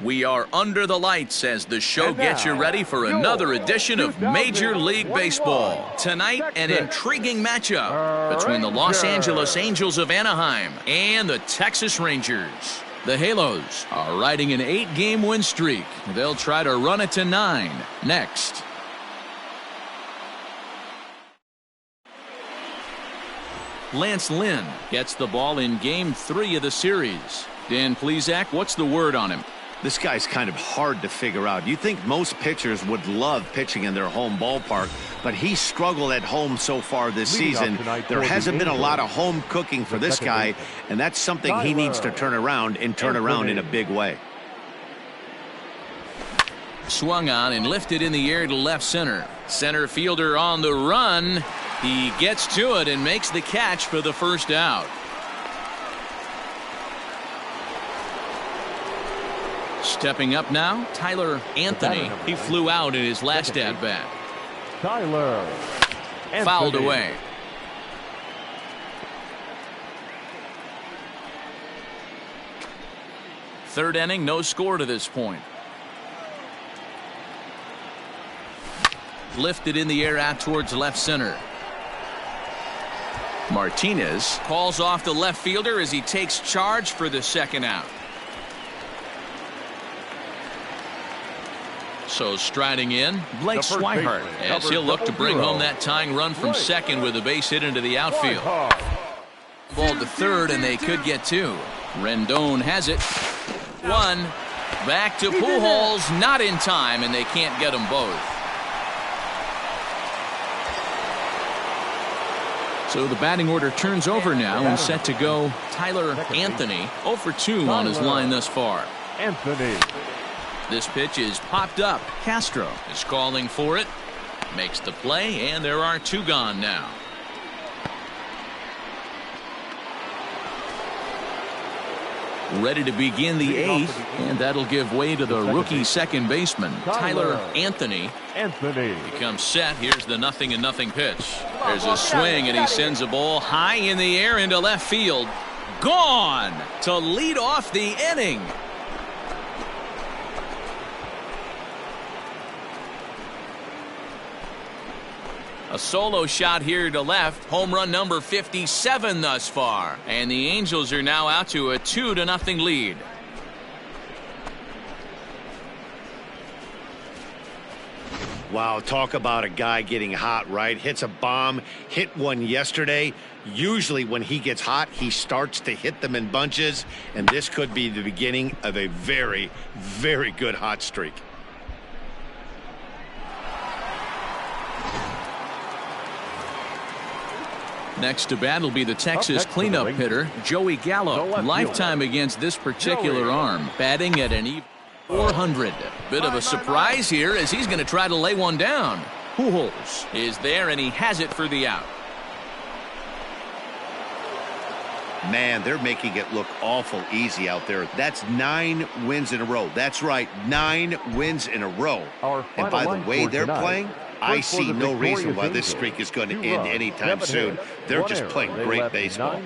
We are under the lights as the show gets you ready for another edition of Major League Baseball. Tonight, an intriguing matchup between the Los Angeles Angels of Anaheim and the Texas Rangers. The Halos are riding an 8-game win streak. They'll try to run it to 9 next. Lance Lynn gets the ball in Game 3 of the series. Dan Plesac, what's the word on him? This guy's kind of hard to figure out. You think most pitchers would love pitching in their home ballpark, but he's struggled at home so far this season. There hasn't been a lot of home cooking for this guy, and that's something he needs to turn around and turn around in a big way. Swung on and lifted in the air to left center. Center fielder on the run. He gets to it and makes the catch for the first out. Stepping up now, Tyler Anthony. He flew out in his last at-bat. Tyler Anthony. Fouled away. Third inning, no score to this point. Lifted in the air out towards left center. Martinez calls off the left fielder as he takes charge for the second out. So striding in, Blake Swihart, as he'll look to bring home that tying run from second with a base hit into the outfield. Ball to third, and they could get two. Rendon has it. One. Back to Pujols, not in time, and they can't get them both. So the batting order turns over now and set to go Tyler Anthony. 0 for 2 on his line thus far. Anthony. This pitch is popped up. Castro is calling for it. Makes the play, and there are two gone now. Ready to begin the eighth, and that'll give way to the rookie second baseman, Tyler Anthony. Becomes set. Here's the 0-0 pitch. There's a swing, and he sends a ball high in the air into left field. Gone to lead off the inning. A solo shot here to left. Home run number 57 thus far. And the Angels are now out to a 2-0 lead. Wow, talk about a guy getting hot, right? Hits a bomb, hit one yesterday. Usually when he gets hot, he starts to hit them in bunches. And this could be the beginning of a very, very good hot streak. Next to bat will be the Texas cleanup hitter, Joey Gallo. Lifetime against this particular arm, batting at an even 400. Bit of a surprise here as he's going to try to lay one down. Pujols is there, and he has it for the out. Man, they're making it look awful easy out there. That's 9 wins in a row. That's right, 9 wins in a row. And by the way they're playing, I see no reason why this streak is going to end anytime soon. They're just playing great baseball.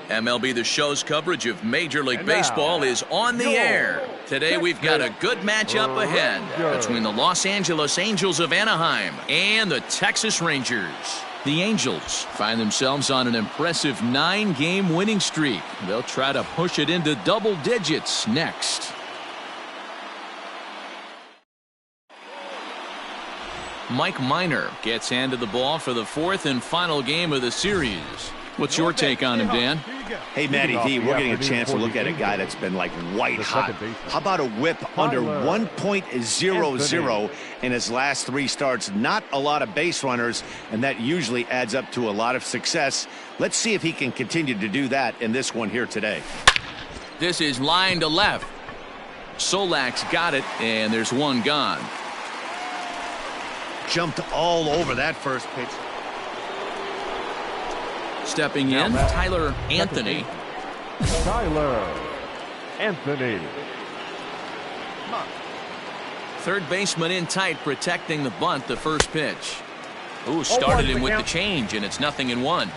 MLB The Show's coverage of Major League Baseball is on the air. Today we've got a good matchup ahead between the Los Angeles Angels of Anaheim and the Texas Rangers. The Angels find themselves on an impressive 9-game winning streak. They'll try to push it into double digits next. Mike Minor gets handed the ball for the 4th and final game of the series. What's your take on him, Dan? Hey, Matty V, we're getting a chance to look at a guy that's been like white hot. How about a whip under 1.00 in his last 3 starts? Not a lot of base runners, and that usually adds up to a lot of success. Let's see if he can continue to do that in this one here today. This is line to left. Solak's got it, and there's one gone. Jumped all over that first pitch. Stepping in, Tyler Anthony. Tyler Anthony. Third baseman in tight, protecting the bunt, the first pitch. Ooh, started him with the change, and it's 0-1.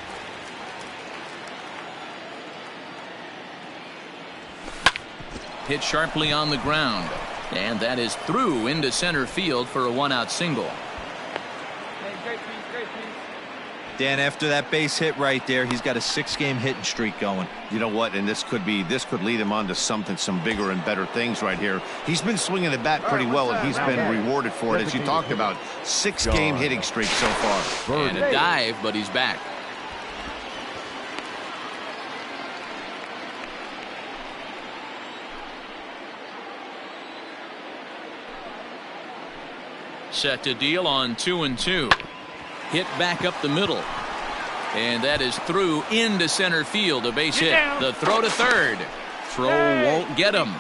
Hit sharply on the ground, and that is through into center field for a 1-out single. Dan, after that base hit right there, he's got a 6-game hitting streak going. You know what? And this could lead him on to some bigger and better things right here. He's been swinging the bat pretty well, and he's been rewarded for it, as you talked about. 6-game hitting streak so far. And a dive, but he's back. Set to deal on 2-2. Hit back up the middle. And that is through into center field. A base hit. The throw to third. Throw won't get him.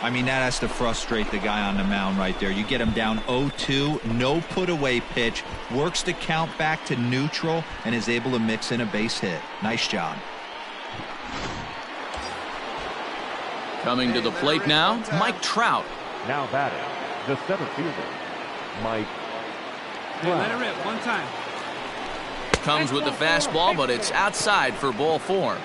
I mean, that has to frustrate the guy on the mound right there. You get him down 0-2, no put away pitch, works the count back to neutral, and is able to mix in a base hit. Nice job. Coming to the plate now, Mike Trout. Now batting, the center fielder, Mike Trout. Let it rip one time. Comes with the fastball, but it's outside for ball 4.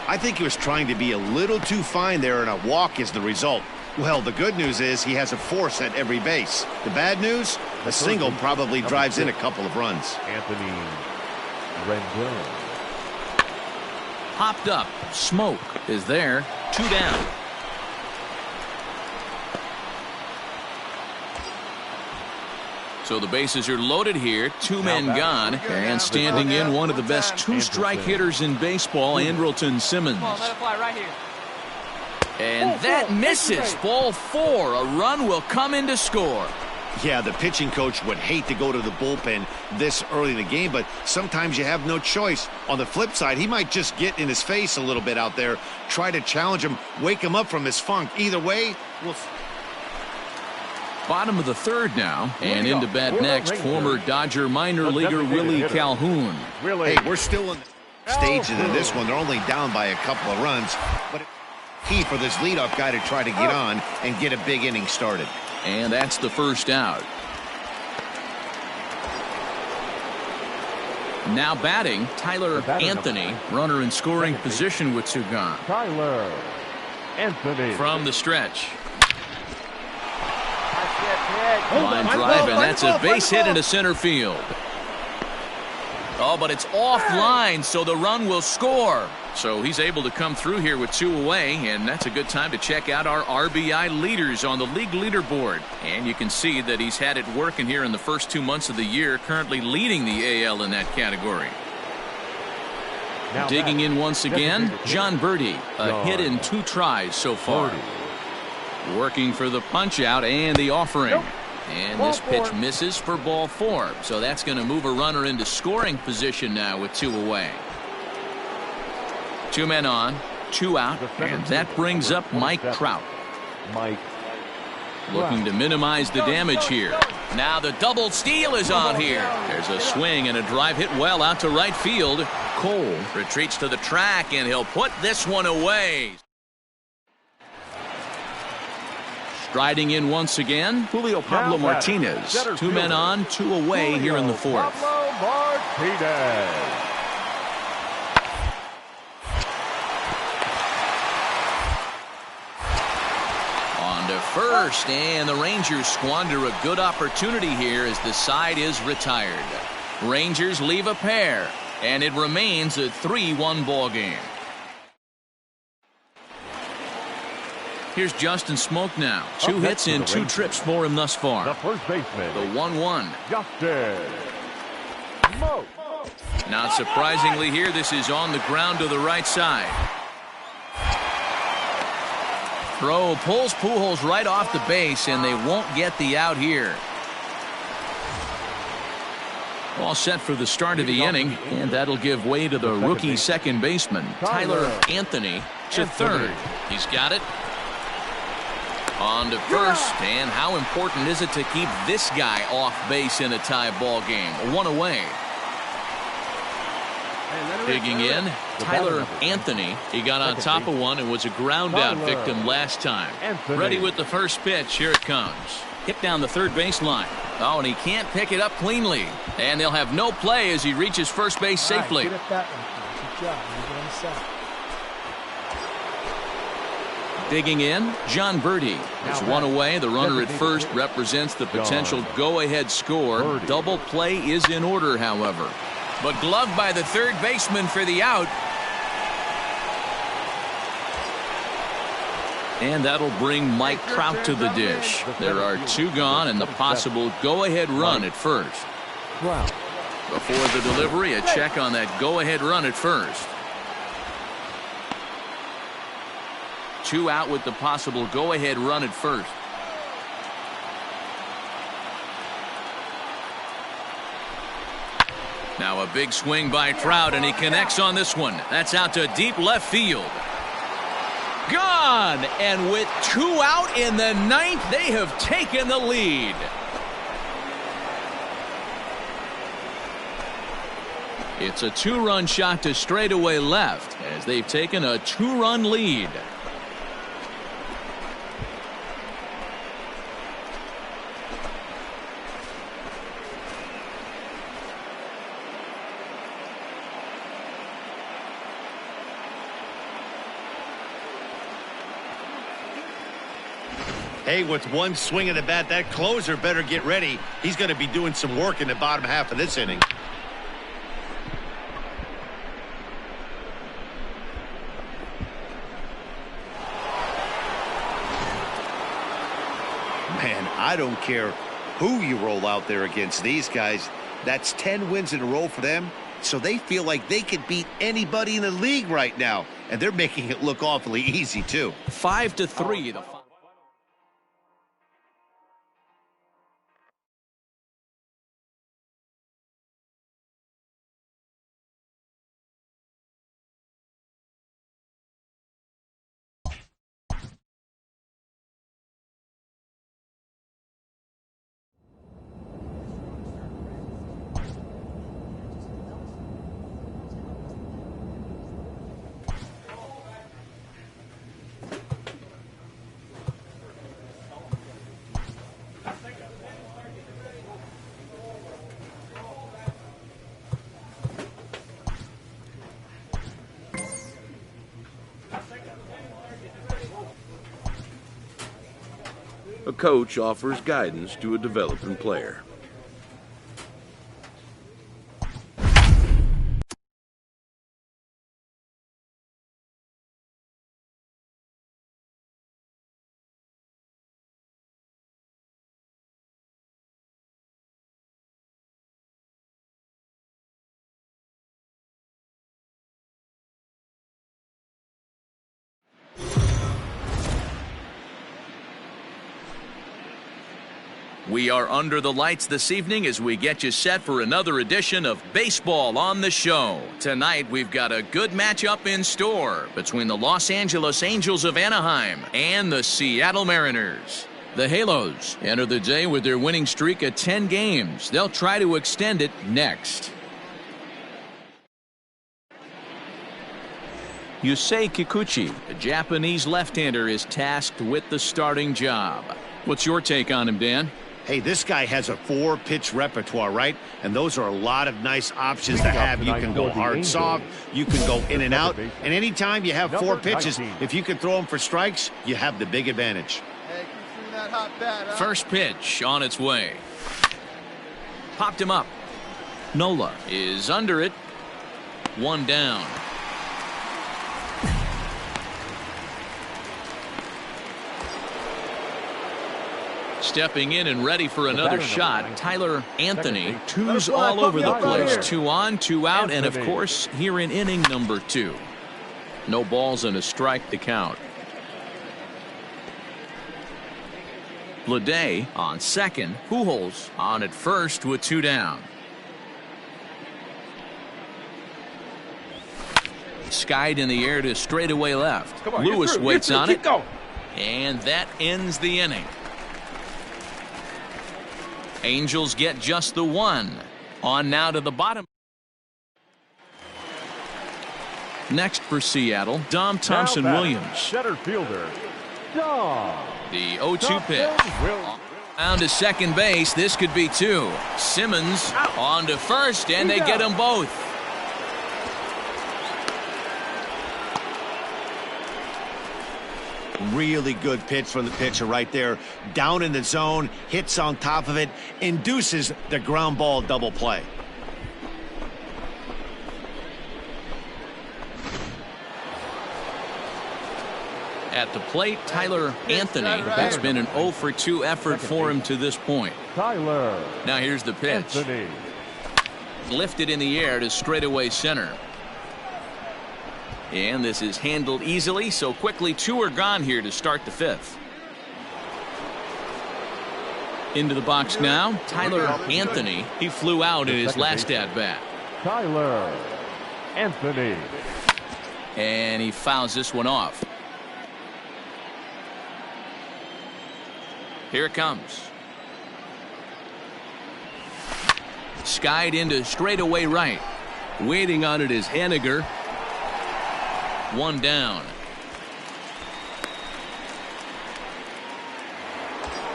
I think he was trying to be a little too fine there, and a walk is the result. Well, the good news is he has a force at every base. The bad news, a single probably drives in a couple of runs. Anthony Rendon. Popped up. Smoke is there. 2 down. So the bases are loaded here. 2 men gone. And standing in one of the best 2-strike hitters in baseball, Andrelton Simmons. Come on, let it fly right here. And that misses. Ball 4. A run will come in to score. Yeah, the pitching coach would hate to go to the bullpen this early in the game, but sometimes you have no choice. On the flip side, he might just get in his face a little bit out there, try to challenge him, wake him up from his funk. Either way, we'll... Bottom of the 3rd now, and into bat next, former Dodger minor leaguer Willie Calhoun. Hey, we're still in the stages of this one. They're only down by a couple of runs, but it's key for this leadoff guy to try to get on and get a big inning started. And that's the first out. Now batting, Tyler Anthony, runner in scoring position with 2 gone. Tyler Anthony. From the stretch. Line drive, and that's a base hit into center field. Oh, but it's offline, so the run will score. So he's able to come through here with 2 away, and that's a good time to check out our RBI leaders on the league leaderboard. And you can see that he's had it working here in the first 2 months of the year, currently leading the AL in that category. Digging in once again, John Birdie, a hit in 2 tries so far. Working for the punch out and the offering. And this pitch misses for ball 4. So that's going to move a runner into scoring position now with 2 away. 2 men on, 2 out, and that brings up Mike Trout. Looking to minimize the damage here. Now the double steal is on here. There's a swing and a drive hit well out to right field. Cole retreats to the track, and he'll put this one away. Striding in once again, Julio Pablo Martinez. 2 men on, 2 away here in the 4th. Pablo Martinez. On to first, and the Rangers squander a good opportunity here as the side is retired. Rangers leave a pair, and it remains a 3-1 ball game. Here's Justin Smoke now. 2 hits in 2 trips for him thus far. The first baseman. The 1-1. Justin Smoke. Not surprisingly here, this is on the ground to the right side. Throw pulls Pujols right off the base, and they won't get the out here. All set for the start of the inning, and that'll give way to the rookie second baseman, Tyler Anthony, to third. He's got it. On to first, and how important is it to keep this guy off base in a tie ball game? 1 away. Digging in, Tyler Anthony. He got on top of one and was a ground out victim last time. Ready with the first pitch. Here it comes. Hit down the third baseline. Oh, and he can't pick it up cleanly. And they'll have no play as he reaches first base safely. Good job. Digging in, John Birdie. There's 1 away. The runner at first represents the potential go-ahead score. Double play is in order, however. But gloved by the third baseman for the out. And that'll bring Mike Trout to the dish. There are 2 gone and the possible go-ahead run at first. Before the delivery, a check on that go-ahead run at first. 2 out with the possible go-ahead run at first. Now a big swing by Trout, and he connects on this one. That's out to deep left field. Gone! And with 2 out in the 9th, they have taken the lead. It's a 2-run shot to straightaway left as they've taken a 2-run lead. Hey, with one swing of the bat, that closer better get ready. He's going to be doing some work in the bottom half of this inning. Man, I don't care who you roll out there against these guys. That's 10 wins in a row for them. So they feel like they could beat anybody in the league right now. And they're making it look awfully easy, too. 5-3. A coach offers guidance to a developing player. We are under the lights this evening as we get you set for another edition of Baseball on the Show. Tonight, we've got a good matchup in store between the Los Angeles Angels of Anaheim and the Seattle Mariners. The Halos enter the day with their winning streak at 10 games. They'll try to extend it next. Yusei Kikuchi, a Japanese left-hander, is tasked with the starting job. What's your take on him, Dan? Hey, this guy has a 4-pitch repertoire, right? And those are a lot of nice options to have. You can go hard, soft. You can go in and out. And anytime you have 4 pitches, if you can throw them for strikes, you have the big advantage. Hey, keep shooting that hot bat, huh? First pitch on its way. Popped him up. Nola is under it. 1 down. Stepping in and ready for another shot, Tyler Anthony. 2's all over the place. 2 on, 2 out, and of course, here in inning number 2. No balls and a strike to count. Bleday on second. Pujols on at first with 2 down. Skied in the air to straightaway left. Lewis waits on it. And that ends the inning. Angels get just the 1. On now to the bottom. Next for Seattle, Dom Thompson-Williams. Center fielder, Dom. The 0-2 pitch. Down to second base. This could be 2. Simmons on to first, and they get them both. Really good pitch from the pitcher right there. Down in the zone, hits on top of it, induces the ground ball double play. At the plate, Tyler Anthony. That's been an 0-for-2 effort for him to this point. Tyler. Now here's the pitch. Anthony. Lifted in the air to straightaway center. And this is handled easily, so quickly 2 are gone here to start the 5th. Into the box now, Tyler Anthony. He flew out in his last at-bat. Tyler Anthony. And he fouls this one off. Here it comes. Skied into straightaway right. Waiting on it is Haniger. One down.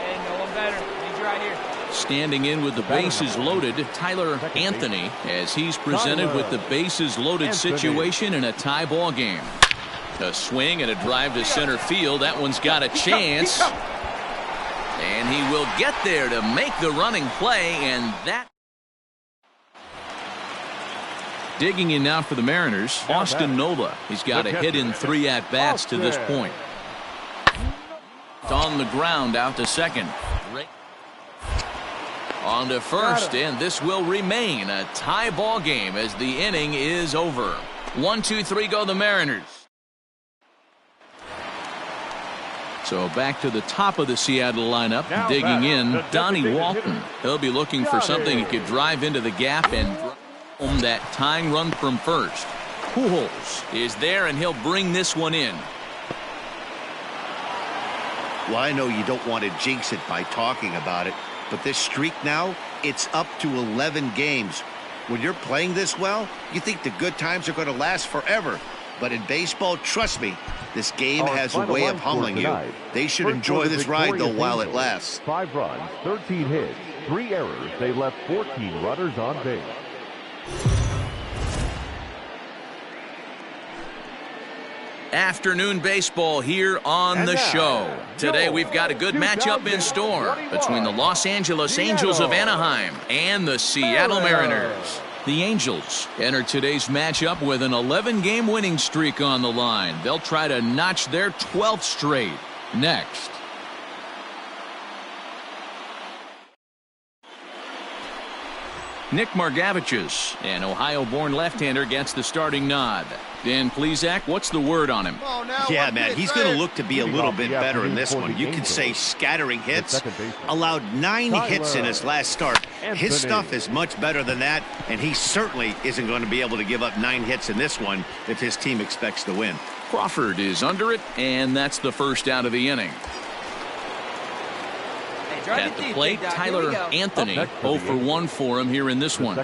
Hey, no one better. He's right here. Standing in with the bases loaded, Tyler Anthony, as he's presented with the bases loaded situation in a tie ball game. A swing and a drive to center field. That one's got a chance. And he will get there to make the running play, and that. Digging in now for the Mariners, Austin Nola. He's got a hit in 3 at-bats to this point. It's on the ground out to second. On to first, and this will remain a tie ball game as the inning is over. 1, 2, 3 go the Mariners. So back to the top of the Seattle lineup, now digging in, Donnie Walton. He'll be looking for something he could drive into the gap and home that tying run from first. Pujols is there, and he'll bring this one in. Well, I know you don't want to jinx it by talking about it, but this streak now, it's up to 11 games. When you're playing this well, you think the good times are going to last forever. But in baseball, trust me, this game has a way of humbling you. They should enjoy this ride, though, while it lasts. 5 runs, 13 hits, 3 errors. They left 14 runners on base. Afternoon baseball here on the show. Today we've got a good matchup in store between the Los Angeles Angels of Anaheim and the Seattle Mariners. The Angels enter today's matchup with an 11-game winning streak on the line. They'll try to notch their 12th straight. Next. Nick Margevicius, an Ohio-born left-hander, gets the starting nod. Dan Plesac, what's the word on him? Yeah, man, he's going to look to be a little bit better in this one. You can say scattering hits. Allowed 9 hits in his last start. His stuff is much better than that, and he certainly isn't going to be able to give up 9 hits in this one if his team expects to win. Crawford is under it, and that's the first out of the inning. At the plate, Tyler Anthony, 0 for 1 for him here in this one.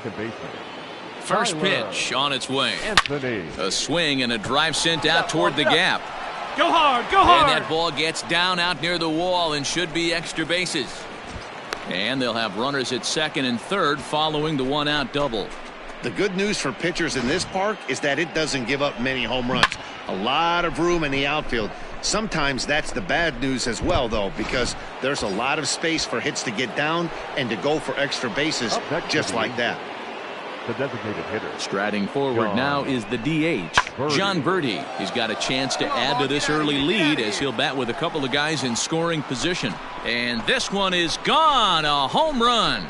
First pitch on its way. A swing and a drive sent out toward the gap. Go hard, go hard. And that ball gets down out near the wall and should be extra bases. And they'll have runners at second and third following the 1-out double. The good news for pitchers in this park is that it doesn't give up many home runs. A lot of room in the outfield. Sometimes that's the bad news as well, though, because there's a lot of space for hits to get down and to go for extra bases just like that. The designated hitter. Striding forward now is the DH, John Birdie. He's got a chance to add to this early lead as he'll bat with a couple of guys in scoring position. And this one is gone, a home run.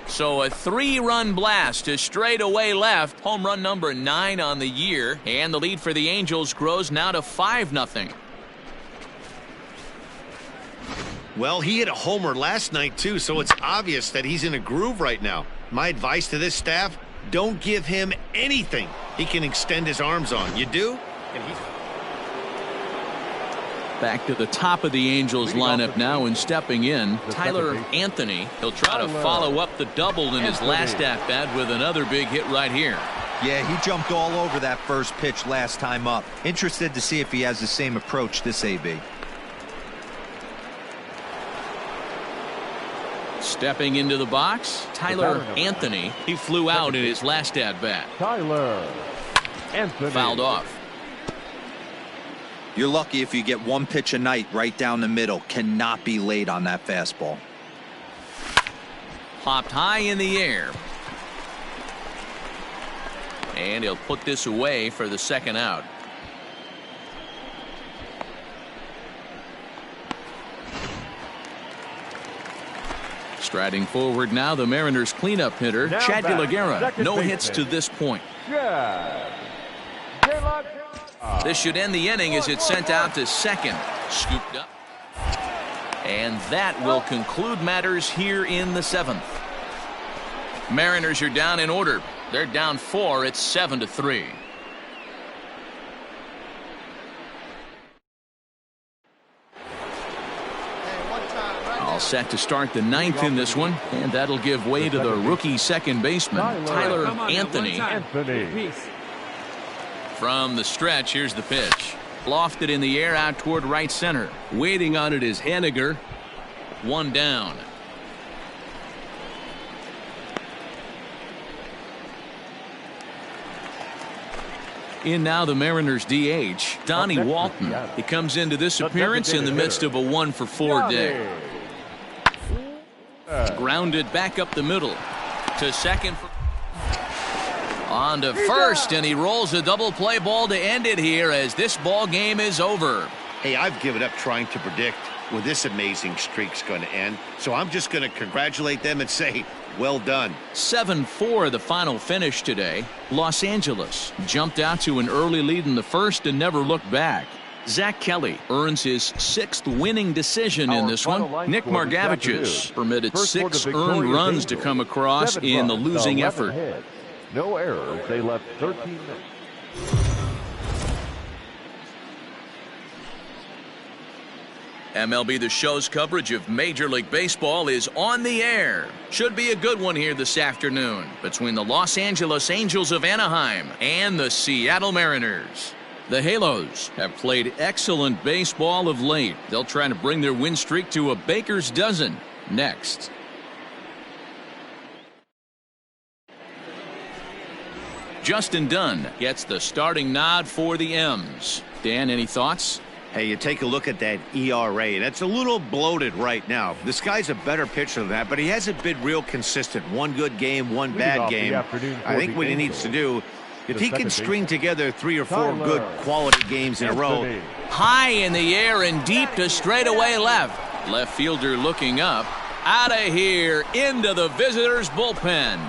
So a 3-run blast to straightaway left. Home run number 9 on the year. And the lead for the Angels grows now to 5-0. Well, he hit a homer last night, too, so it's obvious that he's in a groove right now. My advice to this staff, don't give him anything he can extend his arms on. You do? And he's... Back to the top of the Angels lineup now, and stepping in, Tyler Anthony. He'll try to follow up the double in his last at-bat with another big hit right here. Yeah, he jumped all over that first pitch last time up. Interested to see if he has the same approach this AB. Stepping into the box, Tyler Anthony. He flew out in his last at-bat. Tyler Anthony. Fouled off. You're lucky if you get 1 pitch a night right down the middle. Cannot be late on that fastball. Popped high in the air. And he'll put this away for the second out. Striding forward now, the Mariners cleanup hitter, Chad Gallagher. No hits to this point. This should end the inning as it's sent out to second. Scooped up. And that will conclude matters here in the 7th. Mariners are down in order. They're down 4. It's 7-3. All set to start the 9th in this one, and that'll give way to the rookie second baseman, Tyler Anthony. From the stretch, here's the pitch. Lofted in the air out toward right center. Waiting on it is Haniger. 1 down. In now the Mariners DH, Donnie Walton. He comes into this appearance in the midst of a 1-for-4 day. Grounded back up the middle to second. On to first, and he rolls a double play ball to end it here as this ball game is over. Hey, I've given up trying to predict when this amazing streak's going to end, so I'm just going to congratulate them and say, well done. 7-4 the final finish today. Los Angeles jumped out to an early lead in the first and never looked back. Zach Kelly earns his 6th winning decision in this one. Nick Margevicius permitted 6 earned runs to come across in the losing effort. No errors. They left 13 minutes. MLB The Show's coverage of Major League Baseball is on the air. Should be a good one here this afternoon between the Los Angeles Angels of Anaheim and the Seattle Mariners. The Halos have played excellent baseball of late. They'll try to bring their win streak to a baker's dozen next. Justin Dunn gets the starting nod for the M's. Dan, any thoughts? Hey, you take a look at that ERA, and it's a little bloated right now. This guy's a better pitcher than that, but he hasn't been real consistent. One good game, one bad game. I think what he needs to do, if he can string together 3 or 4 good quality games in a row. High in the air and deep to straightaway left. Left fielder looking up. Out of here into the visitors' bullpen.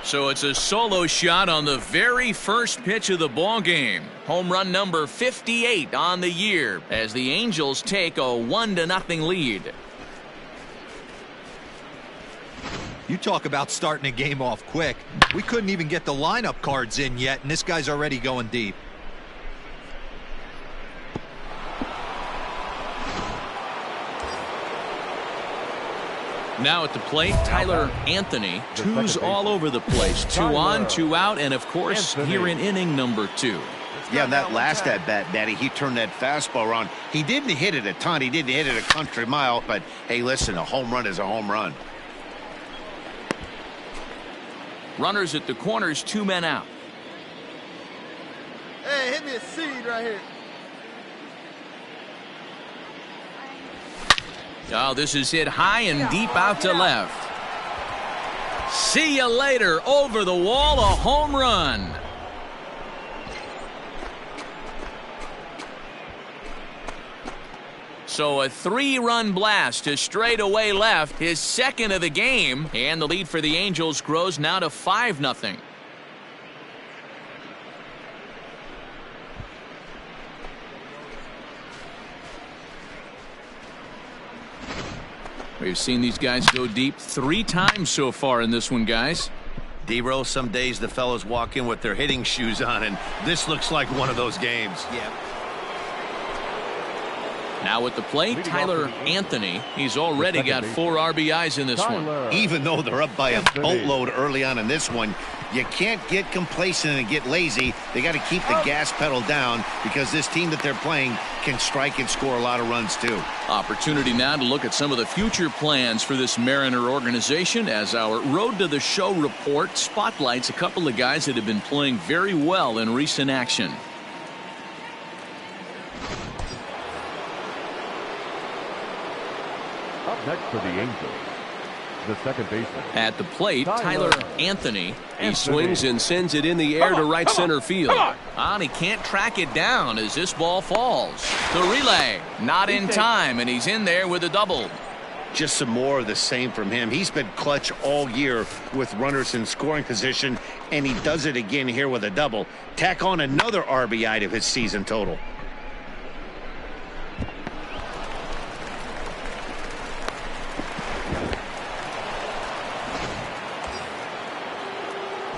So it's a solo shot on the very first pitch of the ball game. Home run number 58 on the year as the Angels take a 1-0 lead. You talk about starting a game off quick. We couldn't even get the lineup cards in yet, and this guy's already going deep. Now at the plate, Tyler Anthony. 2's all over the place. 2 on, 2 out, and of course, here in inning number 2. Yeah, that last at-bat, Daddy, he turned that fastball around. He didn't hit it a ton. He didn't hit it a country mile, but hey, listen, a home run is a home run. Runners at the corners, 2 men out. Hey, hit me a seed right here. Oh, this is hit high and deep out to left. See you later. Over the wall, a home run. So a 3-run blast to straightaway left, his second of the game, and the lead for the Angels grows now to 5-0. We've seen these guys go deep 3 times so far in this one, guys. D-Rose, some days the fellas walk in with their hitting shoes on, and this looks like one of those games. Yeah. Now at the plate, Tyler Anthony. He's already got 4 RBIs in this one. Even though they're up by a boatload early on in this one, you can't get complacent and get lazy. They got to keep the gas pedal down because this team that they're playing can strike and score a lot of runs too. Opportunity now to look at some of the future plans for this Mariner organization as our Road to the Show report spotlights a couple of guys that have been playing very well in recent action. Up next for the Angels, the second baseman. At the plate, Tyler Anthony. He swings and sends it in the air to right center field. And he can't track it down as this ball falls. The relay, not in time, and he's in there with a double. just some more of the same from him. He's been clutch all year with runners in scoring position, and he does it again here with a double. Tack on another RBI to his season total.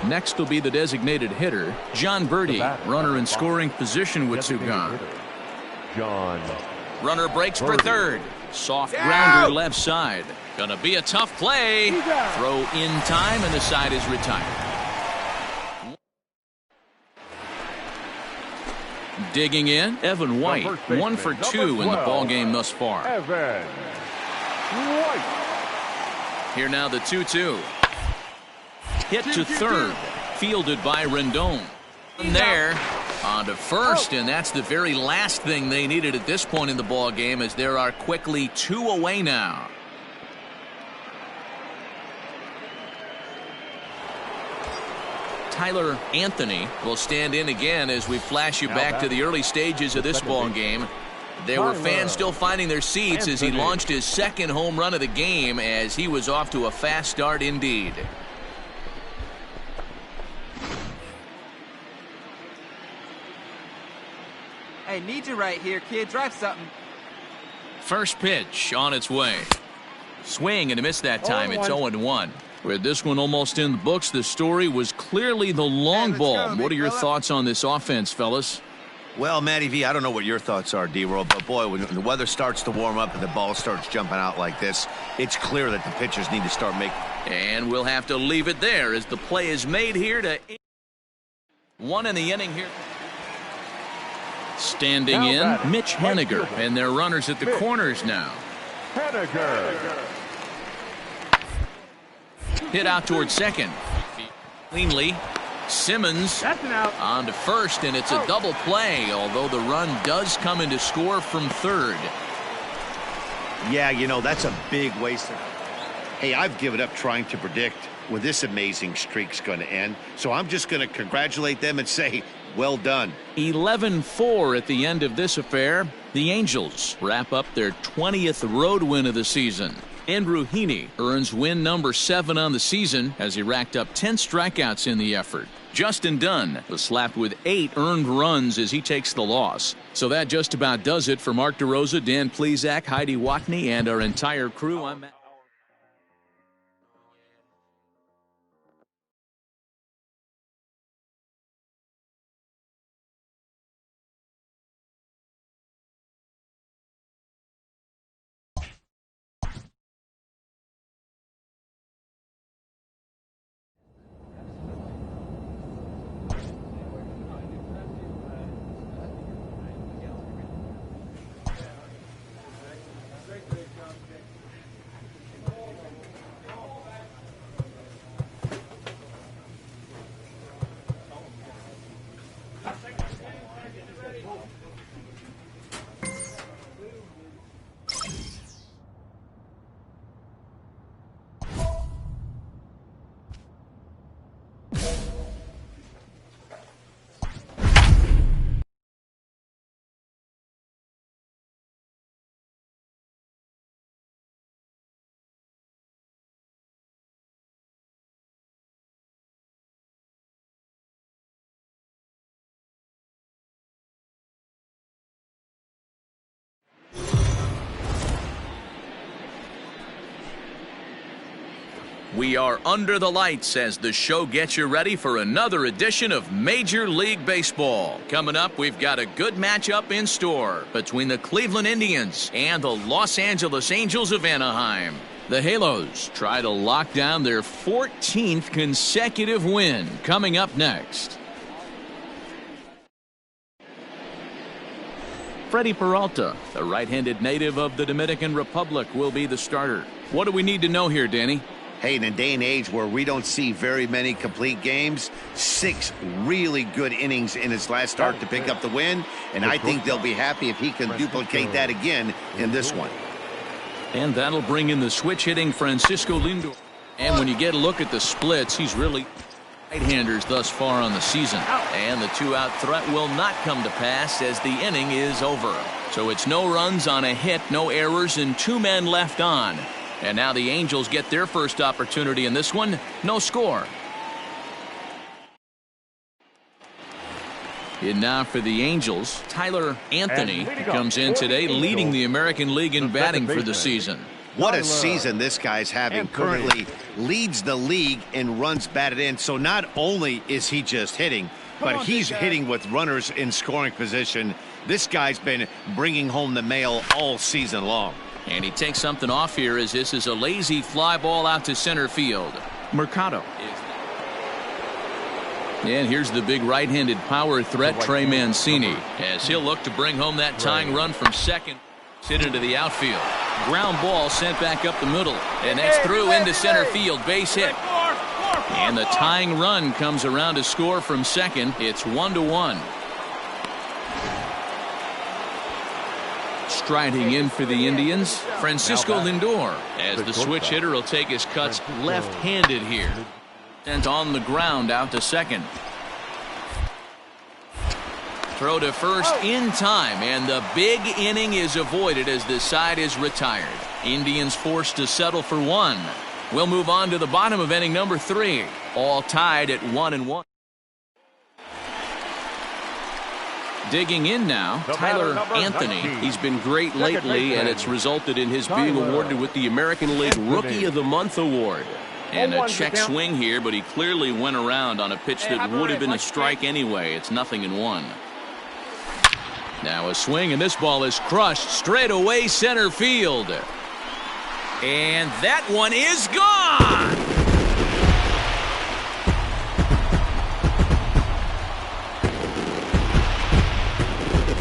Next will be the designated hitter, John Birdie, runner in scoring position with two gone. John. Runner breaks for third. Soft grounder left side. Gonna be a tough play. Throw in time, and the side is retired. Digging in, Evan White, 1 for 2 in the ballgame thus far. Evan White. Here now the 2-2. Hit to third, fielded by Rendon. And there, on to first, and that's the very last thing they needed at this point in the ball game, as there are quickly 2 away now. Tyler Anthony will stand in again as we flash you back to the early stages of this ball game. There were fans still finding their seats as he launched his second home run of the game, as he was off to a fast start indeed. Hey, need you right here, kid. Drive something. First pitch on its way. Swing and a miss that time. It's 0-1. With this one almost in the books, the story was clearly the long ball. What are your thoughts on this offense, fellas? Well, Matty V, I don't know what your thoughts are, D-Roll, but boy, when the weather starts to warm up and the ball starts jumping out like this, it's clear that the pitchers need to start making. And we'll have to leave it there as the play is made here to 1 in the inning here. Standing in, Mitch Henniger, and their runners at the corners now. Henniger. Hit out towards second. Cleanly. Simmons on to first, and it's a double play, although the run does come in to score from third. Yeah, you know, that's a big waste. Hey, I've given up trying to predict when this amazing streak's going to end, so I'm just going to congratulate them and say, well done. 11-4 at the end of this affair. The Angels wrap up their 20th road win of the season. Andrew Heaney earns win number 7 on the season as he racked up 10 strikeouts in the effort. Justin Dunn was slapped with 8 earned runs as he takes the loss. So that just about does it for Mark DeRosa, Dan Plesac, Heidi Watney, and our entire crew. I'm Matt. We are under the lights as the show gets you ready for another edition of Major League Baseball. Coming up, we've got a good matchup in store between the Cleveland Indians and the Los Angeles Angels of Anaheim. The Halos try to lock down their 14th consecutive win. Coming up next. Freddie Peralta, the right-handed native of the Dominican Republic, will be the starter. What do we need to know here, Danny? Hey, in a day and age where we don't see very many complete games, 6 really good innings in his last start to pick up the win, and I think they'll be happy if he can duplicate that again in this one. And that'll bring in the switch-hitting Francisco Lindor. And when you get a look at the splits, he's really right-handers thus far on the season. And the 2-out threat will not come to pass as the inning is over. So it's no runs on a hit, no errors, and 2 men left on. And now the Angels get their first opportunity in this one. No score. And now for the Angels, Tyler Anthony comes in today leading the American League in batting for the season. What a season this guy's having. Currently leads the league in runs batted in. So not only is he just hitting, but he's hitting with runners in scoring position. This guy's been bringing home the mail all season long. And he takes something off here as this is a lazy fly ball out to center field. Mercado. And here's the big right-handed power threat, Trey Mancini, as he'll look to bring home that tying run from second. Hit into the outfield. Ground ball sent back up the middle. And that's through into center field. Base hit. And the tying run comes around to score from second. It's 1-1. Striding in for the Indians, Francisco Lindor, as the switch hitter will take his cuts left-handed here. And on the ground out to second. Throw to first in time, and the big inning is avoided as the side is retired. Indians forced to settle for one. We'll move on to the bottom of inning number 3. All tied at 1-1. Digging in now, Tyler Anthony. He's been great lately, and it's resulted in his being awarded with the American League Rookie of the Month award. And a check swing here, but he clearly went around on a pitch that would have been a strike anyway. It's 0-1. Now a swing, and this ball is crushed straight away center field. And that one is gone!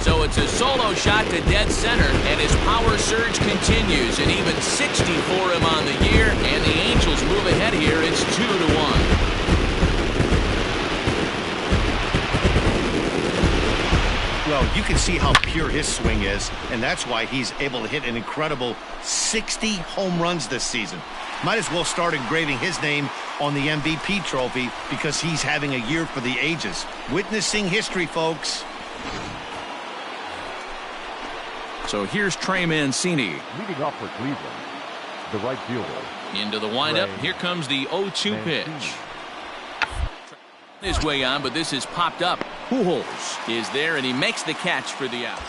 So it's a solo shot to dead center, and his power surge continues. And even 60 for him on the year, and the Angels move ahead here. It's 2-1. Well, you can see how pure his swing is, and that's why he's able to hit an incredible 60 home runs this season. Might as well start engraving his name on the MVP trophy because he's having a year for the ages. Witnessing history, folks. So here's Trey Mancini. Leading off for Cleveland, the right fielder. Into the windup. Here comes the 0-2 pitch. His way on, but this is popped up. Pujols is there, and he makes the catch for the out.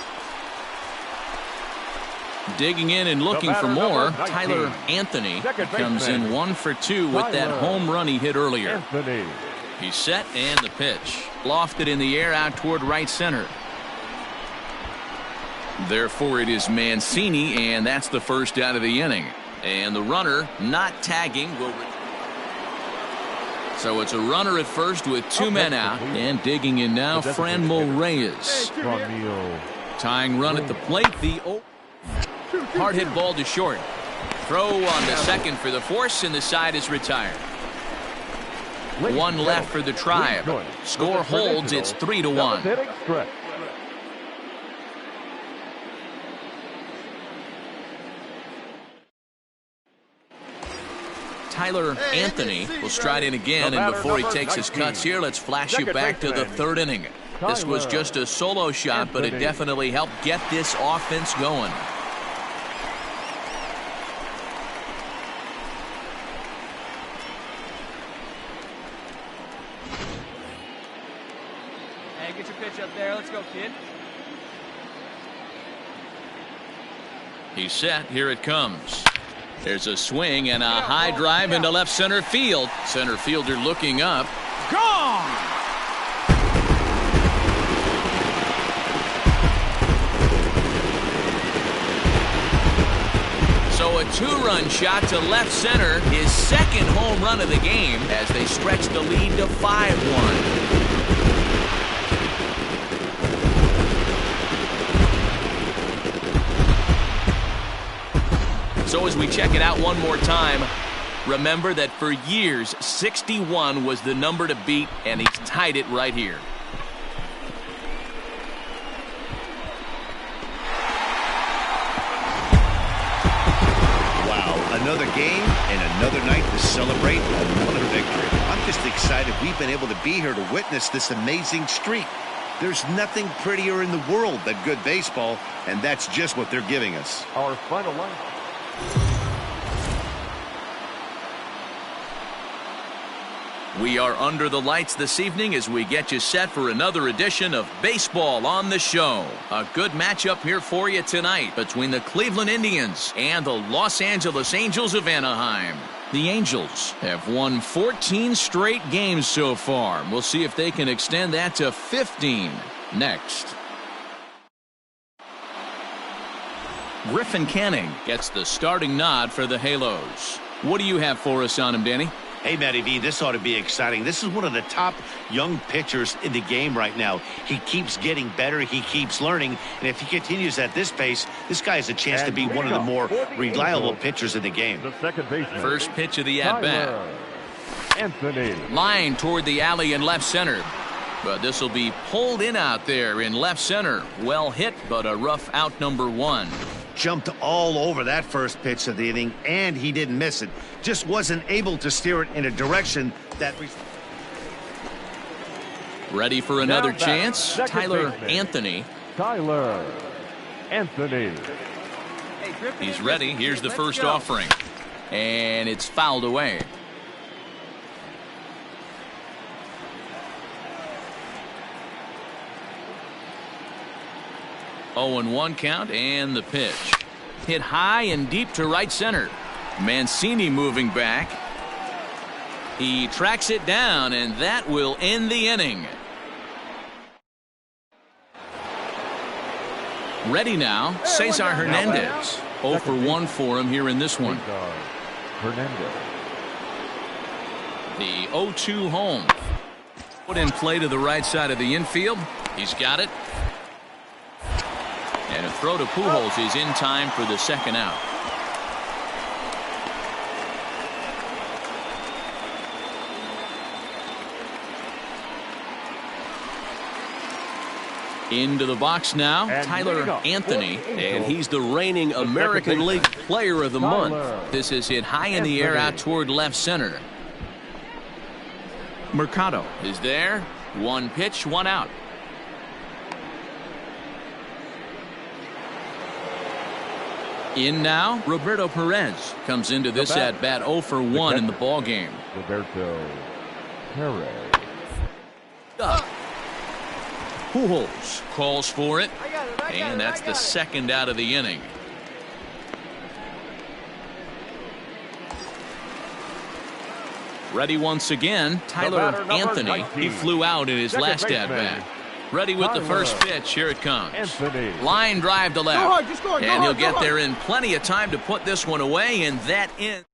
Digging in and looking for more, Tyler Anthony comes in 1 for 2 with that home run he hit earlier. He's set, and the pitch. Lofted in the air out toward right center. Therefore, it is Mancini, and that's the first out of the inning. And the runner, not tagging, will return. So it's a runner at first with 2 men out. And digging in now, Franmil Reyes. Tying run at the plate. The hard hit ball to short. Throw on to second for the force, and the side is retired. 1 left for the Tribe. Score holds. It's 3-1. Tyler Anthony will stride in again, and before he takes his cuts here, let's flash you back to the 3rd inning. This was just a solo shot, but it definitely helped get this offense going. Hey, get your pitch up there. Let's go, kid. He's set. Here it comes. There's a swing and a high drive into left center field. Center fielder looking up. Gone! So a 2-run shot to left center, his 2nd home run of the game as they stretch the lead to 5-1. So as we check it out one more time, remember that for years, 61 was the number to beat, and he's tied it right here. Wow, another game and another night to celebrate another victory. I'm just excited we've been able to be here to witness this amazing streak. There's nothing prettier in the world than good baseball, and that's just what they're giving us. Our final line. We are under the lights this evening as we get you set for another edition of Baseball on the Show. A good matchup here for you tonight between the Cleveland Indians and the Los Angeles Angels of Anaheim. The Angels have won 14 straight games so far. We'll see if they can extend that to 15 next. Griffin Canning gets the starting nod for the Halos. What do you have for us on him, Danny? Hey, Matty V, this ought to be exciting. This is one of the top young pitchers in the game right now. He keeps getting better. He keeps learning. And if he continues at this pace, this guy has a chance to be one of the more reliable pitchers in the game. First pitch of the at-bat. Anthony. Line toward the alley in left center. But this will be pulled in out there in left center. Well hit, but a rough out number 1. Jumped all over that first pitch of the inning, and he didn't miss it. Just wasn't able to steer it in a direction that... Ready for another chance? Tyler Anthony. Tyler Anthony. He's ready. Here's the first offering. And it's fouled away. Oh, and 1 count, and the pitch. Hit high and deep to right center. Mancini moving back. He tracks it down, and that will end the inning. Ready now, Cesar Hernandez. 0 for 1 for him here in this one. Hernandez. The 0-2 home. Put in play to the right side of the infield. He's got it. And a throw to Pujols is in time for the second out. Into the box now, Tyler Anthony, and he's the reigning American League Player of the Month. This is hit high in the air out toward left center. Mercado is there. 1 pitch, 1 out. In now, Roberto Perez comes into this at-bat 0 for 1 in the ball game. Roberto Perez. Pujols calls for it, and that's the second out of the inning. Ready once again, Tyler Anthony. He flew out in his last at-bat. Ready with the first pitch. Here it comes. Line drive to left. And he'll get there in plenty of time to put this one away, and that ends.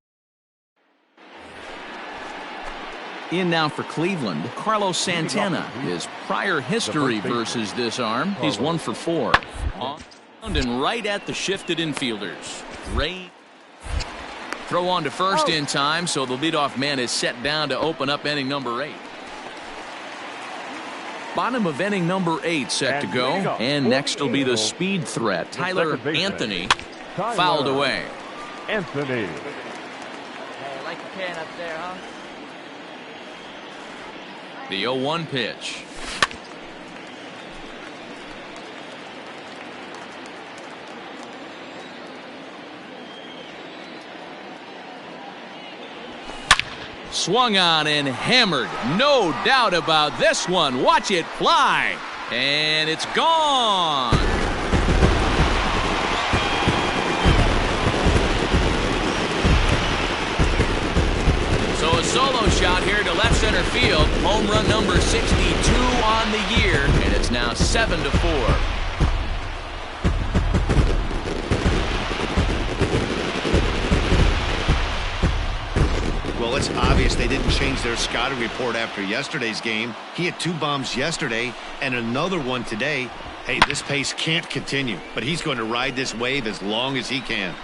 In now for Cleveland, Carlos Santana. His prior history versus this arm, he's 1 for 4. And right at the shifted infielders. Ray. Throw on to first in time, so the leadoff man is set down to open up inning number 8. Bottom of inning number 8 set to go. And next will be the speed threat. Tyler Anthony fouled away. Anthony. Hey, like a can up there, huh? The 0-1 pitch. Swung on and hammered. No doubt about this one. Watch it fly. And it's gone. So a solo shot here to left center field. Home run number 62 on the year. And it's now 7-4. Well, it's obvious they didn't change their scouting report after yesterday's game. He had 2 bombs yesterday and another one today. Hey, this pace can't continue, but he's going to ride this wave as long as he can.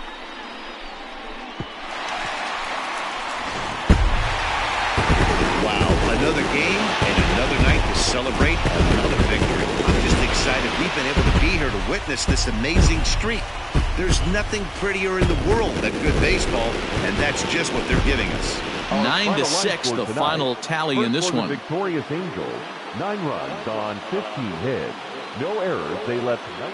Wow, another game and another night to celebrate another victory. I'm just excited we've been able to be here to witness this amazing streak. There's nothing prettier in the world than good baseball, and that's just what they're giving us. 9-6, the final tally in this one. Victorious Angels, 9 runs on 15 hits, no errors. They left 9.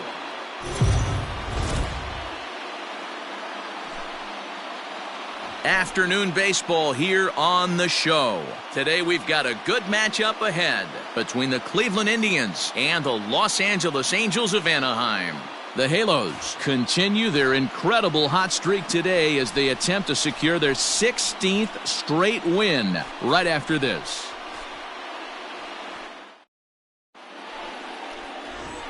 Afternoon baseball here on the show. Today we've got a good matchup ahead between the Cleveland Indians and the Los Angeles Angels of Anaheim. The Halos continue their incredible hot streak today as they attempt to secure their 16th straight win right after this.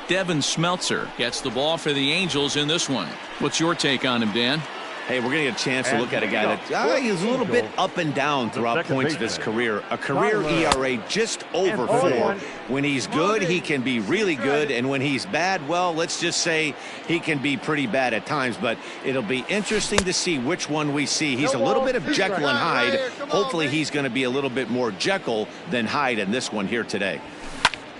Devin Smeltzer gets the ball for the Angels in this one. What's your take on him, Dan? Hey, we're going to get a chance to look at a guy that he's a little bit up and down throughout points of his career. A career ERA just over 4. When he's good, he can be really good. And when he's bad, well, let's just say he can be pretty bad at times. But it'll be interesting to see which one we see. He's a little bit of Jekyll and Hyde. Hopefully he's going to be a little bit more Jekyll than Hyde in this one here today.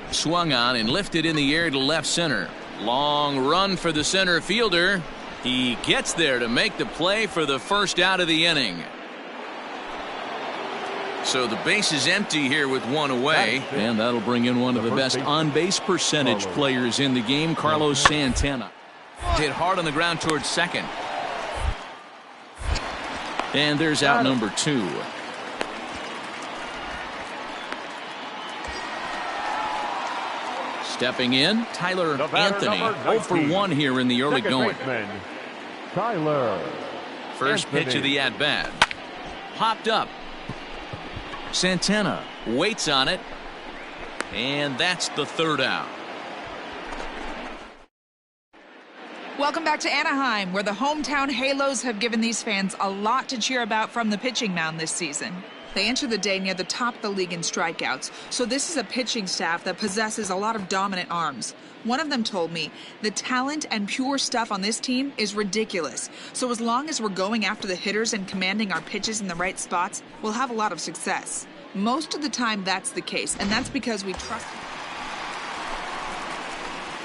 Swung on and lifted in the air to left center. Long run for the center fielder. He gets there to make the play for the first out of the inning. So the base is empty here with one away. And that'll bring in one of the best on-base percentage players in the game, Carlos Santana. Hit hard on the ground towards second. And there's out number 2. Stepping in, Tyler Anthony, 0 for 1 here in the early going. Tyler. First pitch of the at-bat. Popped up. Santana waits on it. And that's the third out. Welcome back to Anaheim, where the hometown Halos have given these fans a lot to cheer about from the pitching mound this season. They enter the day near the top of the league in strikeouts, so this is a pitching staff that possesses a lot of dominant arms. One of them told me, the talent and pure stuff on this team is ridiculous. So as long as we're going after the hitters and commanding our pitches in the right spots, we'll have a lot of success. Most of the time that's the case, and that's because we trust.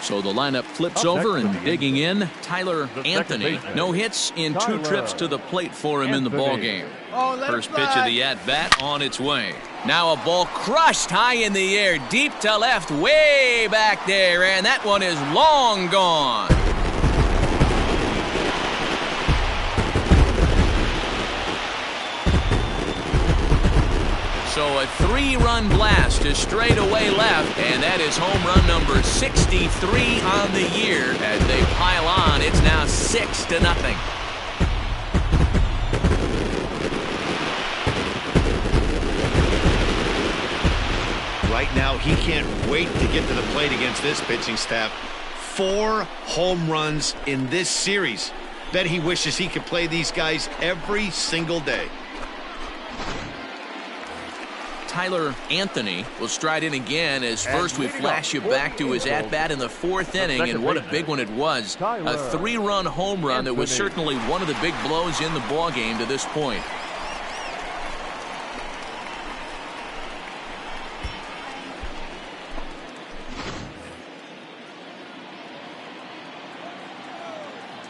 So the lineup flips over and digging in, Tyler Anthony. No hits in 2 trips to the plate for him in the ballgame. First pitch of the at-bat on its way. Now a ball crushed high in the air, deep to left, way back there, and that one is long gone. So a 3-run blast to straightaway left, and that is home run number 63 on the year. As they pile on, it's now 6-0. Right now, he can't wait to get to the plate against this pitching staff. 4 home runs in this series. Bet he wishes he could play these guys every single day. Tyler Anthony will stride in again as first we flash you back to his at-bat in the 4th inning, and what a big one it was. A 3-run home run that was certainly one of the big blows in the ballgame to this point.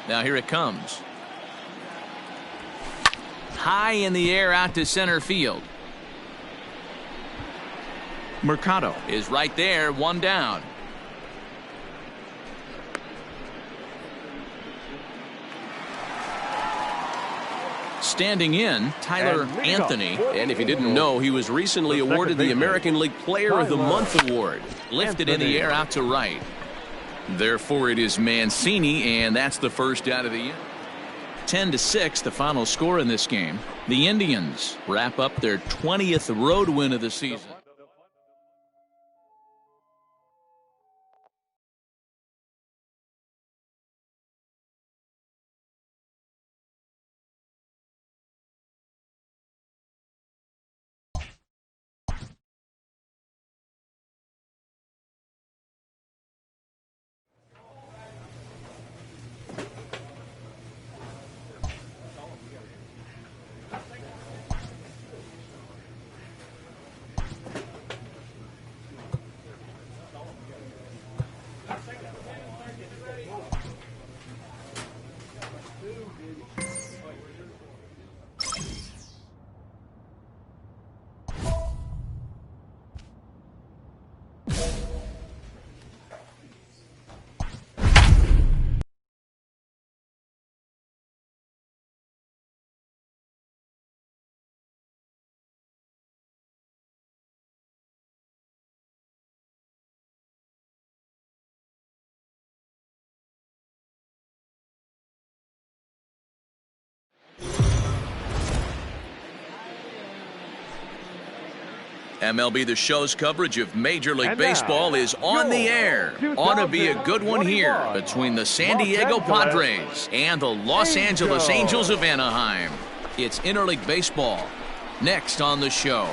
Now here it comes. High in the air out to center field. Mercado is right there, 1 down. Standing in, Tyler Anthony. And if you didn't know, he was recently awarded the American League Player of the Month award. Lifted in the air out to right. Therefore, it is Mancini, and that's the first out of the inning. 10-6, the final score in this game. The Indians wrap up their 20th road win of the season. MLB The Show's coverage of Major League Baseball is on the air. Ought to be a good one here between the San Diego Padres and the Los Angeles Angels of Anaheim. It's interleague baseball. Next on the show.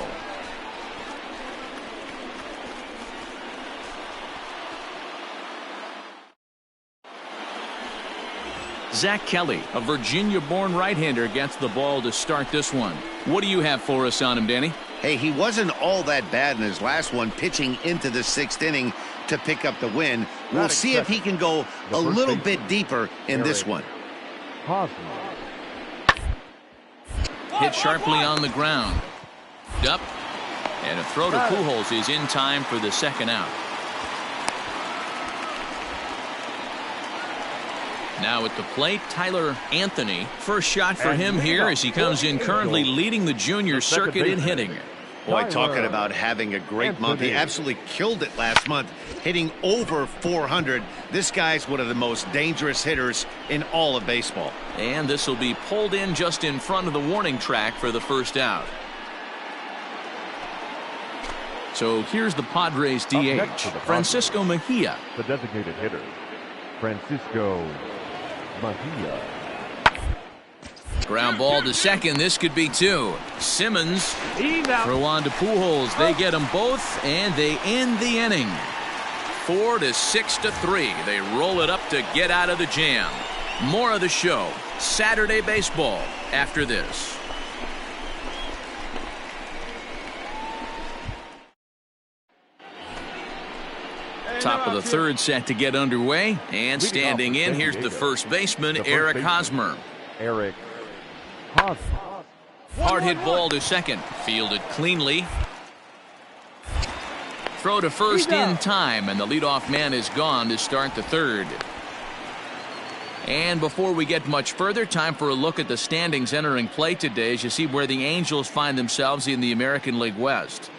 Zach Kelly, a Virginia-born right-hander, gets the ball to start this one. What do you have for us on him, Danny? Hey, he wasn't all that bad in his last one, pitching into the 6th inning to pick up the win. We'll see if he can go a little bit deeper in this one. Hit sharply on the ground. Up. And a throw to Pujols is in time for the second out. Now at the plate, Tyler Anthony. First shot for him here as he comes in currently leading the junior circuit in hitting. Boy, talking about having a great month. He absolutely killed it last month, hitting over 400. This guy's one of the most dangerous hitters in all of baseball. And this will be pulled in just in front of the warning track for the first out. So here's the Padres DH, Francisco Mejia. The designated hitter, Francisco Mejia. Ground ball to second. This could be two. Simmons throw on to Pujols. They get them both, and they end the inning. 4-6-3. They roll it up to get out of the jam. More of the show. Saturday baseball after this. Top of the third set to get underway. And standing in, here's the first baseman, Eric Hosmer. Eric Hosmer. Hard hit ball to second. Fielded cleanly. Throw to first in time, and the leadoff man is gone to start the third. And before we get much further, time for a look at the standings entering play today as you see where the Angels find themselves in the American League West.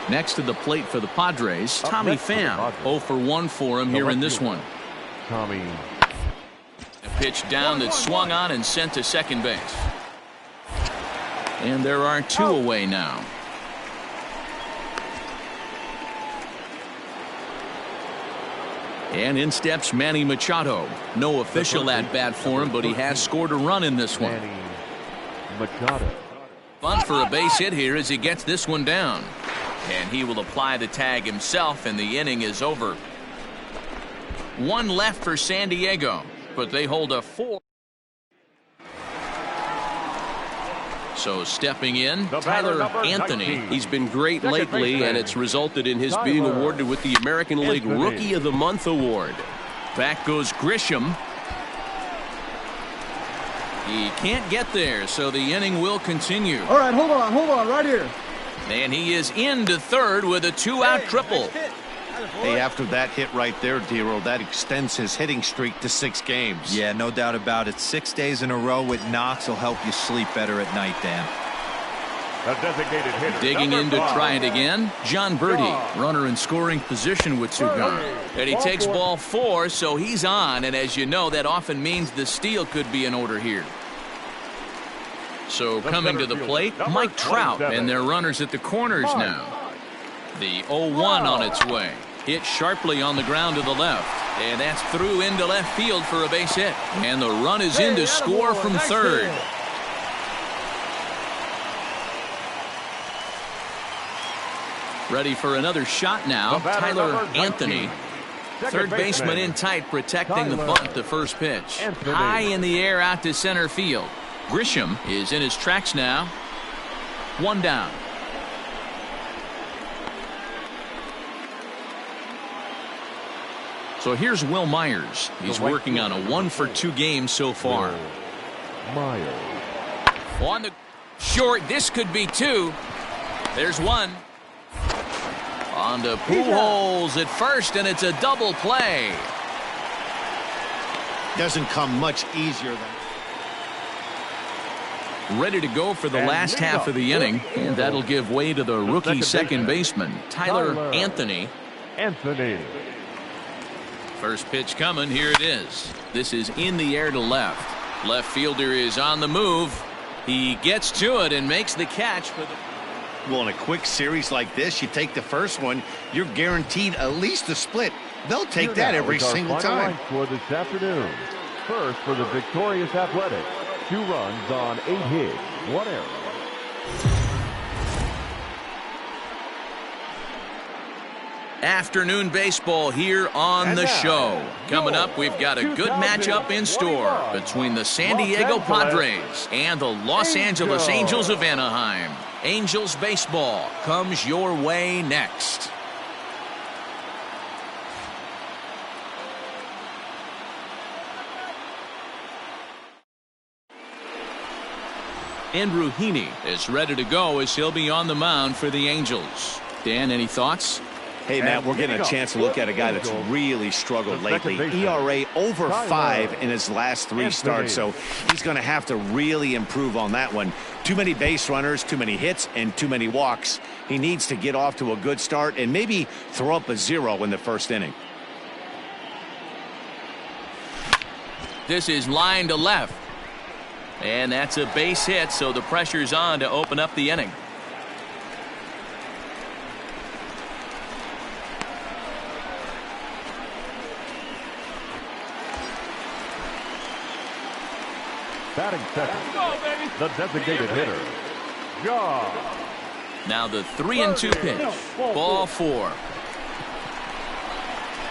Next to the plate for the Padres, Tommy Pham. 0 for 1 for him here in this one. Tommy. A pitch down that swung on and sent to second base. And there are two away now. And in steps Manny Machado. No official at bat for him, but he has scored a run in this one. Manny Machado. Bunt for a base hit here as he gets this one down. And he will apply the tag himself, and the inning is over. One left for San Diego, but they hold a 4. So stepping in, Tyler Anthony. He's been great lately, and it's resulted in his being awarded with the American League Rookie of the Month award. Back goes Grisham. He can't get there, so the inning will continue. All right, hold on, right here. And he is into third with a 2-out triple. Hey, after that hit right there, Dero, that extends his hitting streak to 6 games. Yeah, no doubt about it. 6 days in a row with knocks will help you sleep better at night, Dan. The designated hitter. Digging in to try it again, John Birdie, runner in scoring position with 2 gone. And he takes ball 4, so he's on. And as you know, that often means the steal could be in order here. So coming to the plate, Mike Trout, and their runners at the corners now. The 0-1 on its way. Hit sharply on the ground to the left. And that's through into left field for a base hit. And the run is in to score from third. Ready for another shot now, Tyler Anthony. Third baseman in tight, protecting the bunt to first pitch. High in the air out to center field. Grisham is in his tracks now. 1 down. So here's Will Myers. He's working on a 1 for 2 game so far. Myers. On the short, this could be 2. There's 1. On to Pujols at first, and it's a double play. Doesn't come much easier than. Ready to go for the last half of the inning, and that'll give way to the rookie second baseman, Tyler Anthony. First pitch coming. Here it is. This is in the air to left. Left fielder is on the move. He gets to it and makes the catch for the... Well, in a quick series like this, you take the first one, you're guaranteed at least a split. They'll take that every single time. For this afternoon. First for the victorious Athletics. 2 runs on 8 hits, 1 error. Afternoon baseball here on the show. Coming up, we've got a good matchup in store between the San Diego Padres and the Los Angeles Angels of Anaheim. Angels baseball comes your way next. Andrew Heaney is ready to go as he'll be on the mound for the Angels. Dan, any thoughts? Hey, Matt, we're getting a chance to look at a guy that's really struggled lately. ERA over 5 in his last 3 starts, so he's going to have to really improve on that one. Too many base runners, too many hits, and too many walks. He needs to get off to a good start and maybe throw up a 0 in the first inning. This is line to left. And that's a base hit, so the pressure's on to open up the inning. Batting second, the designated hitter, John. Now the 3-2 pitch. Ball 4.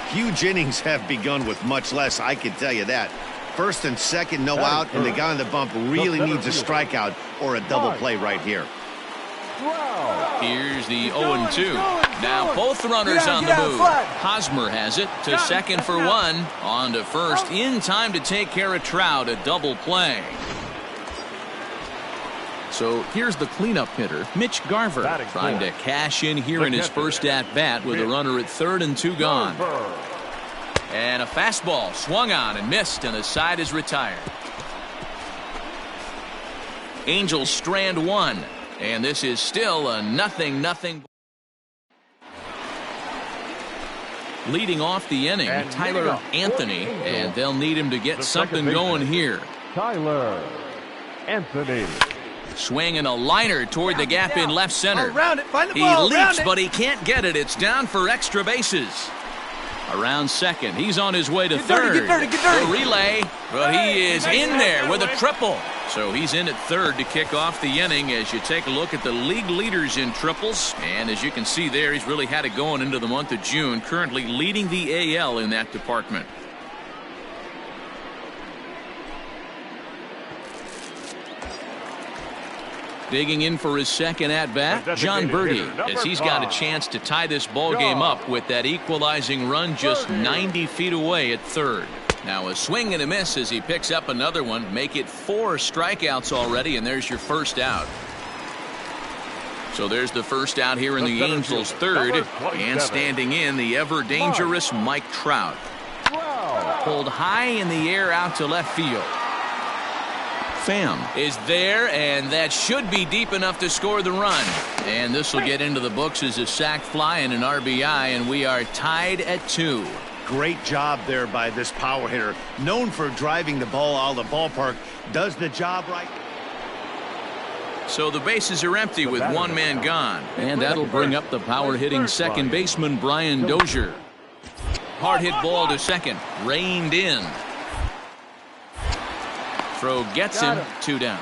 Huge innings have begun with much less, I can tell you that. First and second, no out, and the guy on the bump really needs a strikeout or a double play right here. Here's the 0-2. Now both runners on the move. Hosmer has it to second for 1. On to first in time to take care of Trout, a double play. So here's the cleanup hitter, Mitch Garver, trying to cash in here in his first at-bat with a runner at third and 2 gone. And a fastball swung on and missed, and the side is retired. Angels strand 1. And this is still a 0-0. Leading off the inning, Tyler Anthony, and they'll need him to get something going here. Tyler Anthony. Swinging a liner toward the gap in left center. He leaps, but he can't get it. It's down for extra bases. Around second, he's on his way to third. The relay, but he is in there with a triple. So he's in at third to kick off the inning as you take a look at the league leaders in triples. And as you can see there, he's really had it going into the month of June, currently leading the AL in that department. Digging in for his second at-bat, John Birdie, as he's got a chance to tie this ball game up with that equalizing run just 90 feet away at third. Now a swing and a miss as he picks up another one. Make it 4 strikeouts already, and there's your first out. So there's the first out here in the Angels' third, and standing in the ever-dangerous Mike Trout. Pulled high in the air out to left field. Pham is there, and that should be deep enough to score the run. And this will get into the books as a sac fly and an RBI, and we are tied at 2. Great job there by this power hitter. Known for driving the ball out of the ballpark. Does the job right. So the bases are empty with 1 man gone. And that'll bring up the power-hitting second baseman, Brian Dozier. Hard hit ball to second. Reined in. Throw gets him. 2 down.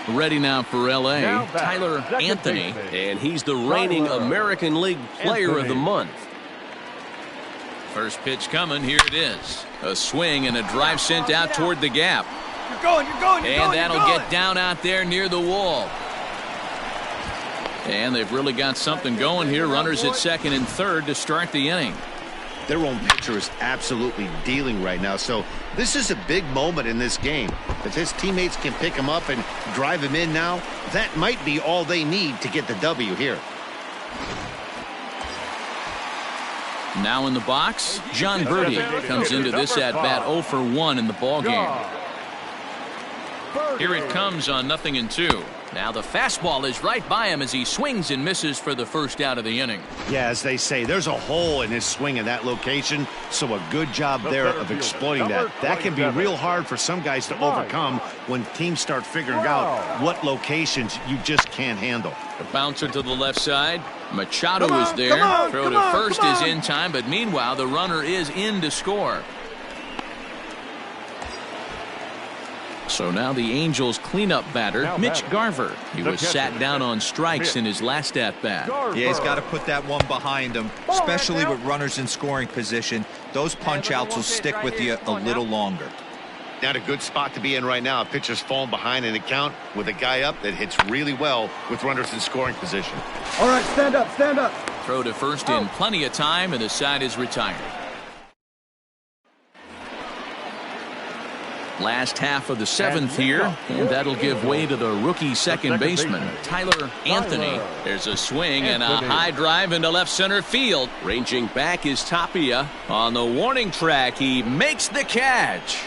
Ready now for L.A., Tyler Anthony. And he's the reigning American League Player of the Month. First pitch coming. Here it is. A swing and a drive sent out toward the gap. And that'll get down out there near the wall. And they've really got something going here. Runners at second and third to start the inning. Their own pitcher is absolutely dealing right now, so this is a big moment in this game. If his teammates can pick him up and drive him in now, that might be all they need to get the W here. Now in the box, John Birdie comes into this at-bat 0 for 1 in the ballgame. Here it comes on 0-2. Now the fastball is right by him as he swings and misses for the first out of the inning. Yeah, as they say, there's a hole in his swing in that location, so a good job there of exploiting that. That can be real hard for some guys to overcome when teams start figuring out what locations you just can't handle. The bouncer to the left side. Machado is there. Throw to first is in time, but meanwhile the runner is in to score. So now the Angels cleanup batter, Mitch Garver. He was sat down on strikes in his last at-bat. Yeah, he's got to put that one behind him, especially with runners in scoring position. Those punch-outs will stick with you a little longer. Not a good spot to be in right now. A pitcher's falling behind in the count with a guy up that hits really well with runners in scoring position. All right, stand up, stand up. Throw to first in plenty of time, and the side is retired. Last half of the seventh here, and that'll give way to the rookie second baseman, Tyler Anthony. There's a swing and a high drive into left center field. Ranging back is Tapia. On the warning track, he makes the catch.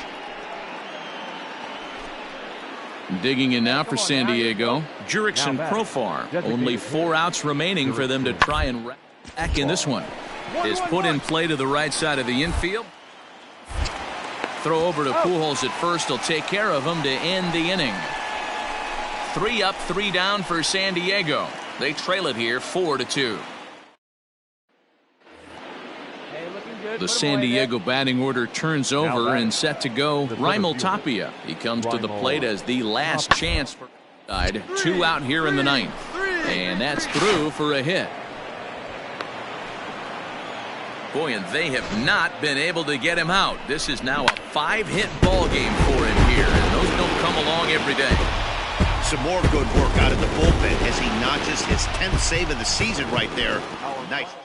Digging in now for San Diego, Jurickson Profar. Only 4 outs remaining for them to try and wrap back in this one. Is put in play to the right side of the infield. Throw over to Pujols at first. He'll take care of him to end the inning. 3 up, 3 down for San Diego. They trail it here 4-2. The San Diego batting order turns over and set to go. Raimel Tapia. He comes to the plate as the last chance for side. 2 out here in the ninth. And that's through for a hit. Boy, and they have not been able to get him out. This is now a 5-hit ball game for him here, and those don't come along every day. Some more good work out of the bullpen as he notches his 10th save of the season right there. Nice job.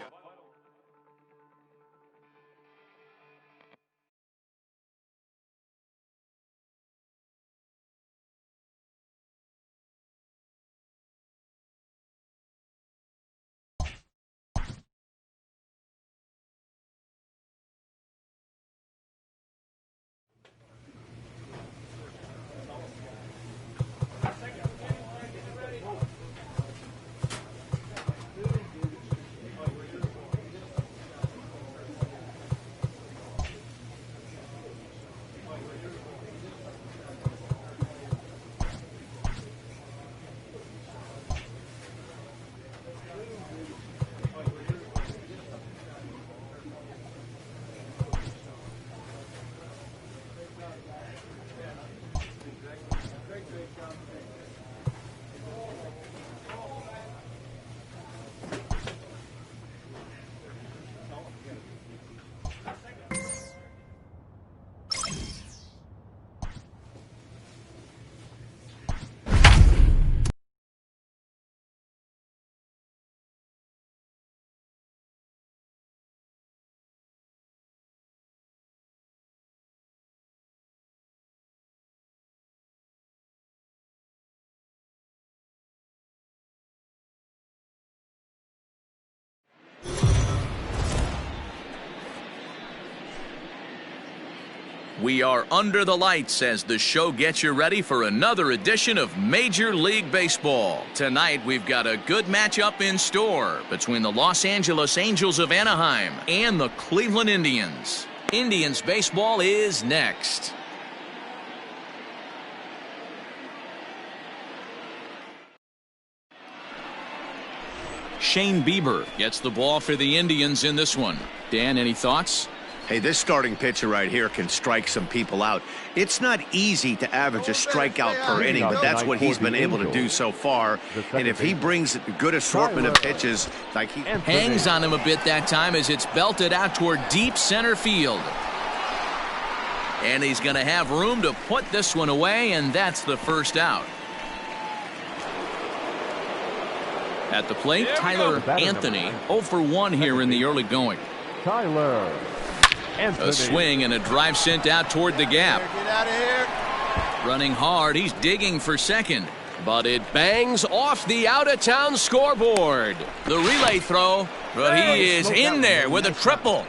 We are under the lights as the show gets you ready for another edition of Major League Baseball. Tonight, we've got a good matchup in store between the Los Angeles Angels of Anaheim and the Cleveland Indians. Indians baseball is next. Shane Bieber gets the ball for the Indians in this one. Dan, any thoughts? Hey, this starting pitcher right here can strike some people out. It's not easy to average a strikeout per inning, but that's what he's been able to do so far. And if he brings a good assortment of pitches, like he hangs on him a bit that time as it's belted out toward deep center field. And he's going to have room to put this one away, and that's the first out. At the plate, Tyler Anthony, 0 for 1 here in the early going. Tyler Anthony. A swing and a drive sent out toward the gap. Get out of here. Running hard, he's digging for second. But it bangs off the out-of-town scoreboard. The relay throw, but he is in there with a triple.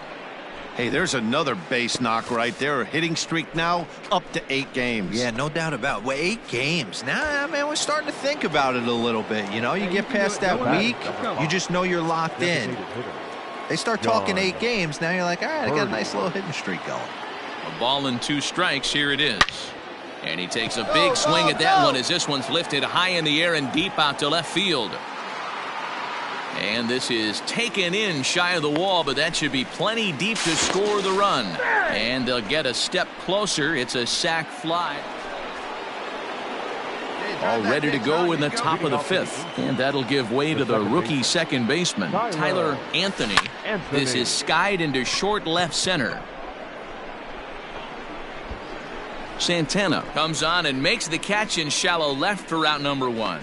Hey, there's another base knock right there. Hitting streak now up to 8 games. Yeah, no doubt about it. Well, 8 games. Now, man, we're starting to think about it a little bit. You know, you get past that week, you just know you're locked in. They start talking 8 games, now you're like, all right, I got a nice little hitting streak going. A ball and 2 strikes. Here it is. And he takes a big swing at that one as this one's lifted high in the air and deep out to left field. And this is taken in shy of the wall, but that should be plenty deep to score the run. And they'll get a step closer. It's a sac fly. All ready to go in the top of the 5th. And that'll give way to the rookie second baseman, Tyler Anthony. This is skied into short left center. Santana comes on and makes the catch in shallow left for route number 1.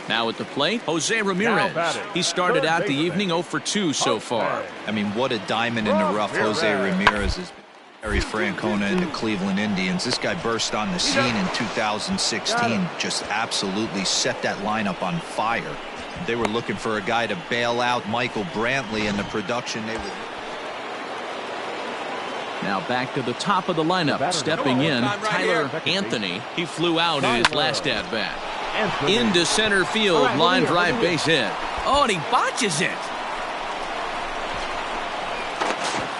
Now at the plate, Jose Ramirez. He started out the evening 0 for 2 so far. I mean, what a diamond in the rough Jose Ramirez is. Harry Francona and the Cleveland Indians. This guy burst on the scene in 2016. Just absolutely set that lineup on fire. They were looking for a guy to bail out Michael Brantley, and the production they would. Now back to the top of the lineup. Stepping in, Tyler Anthony. He flew out in his last at-bat. Into center field, line drive base hit. Oh, and he botches it.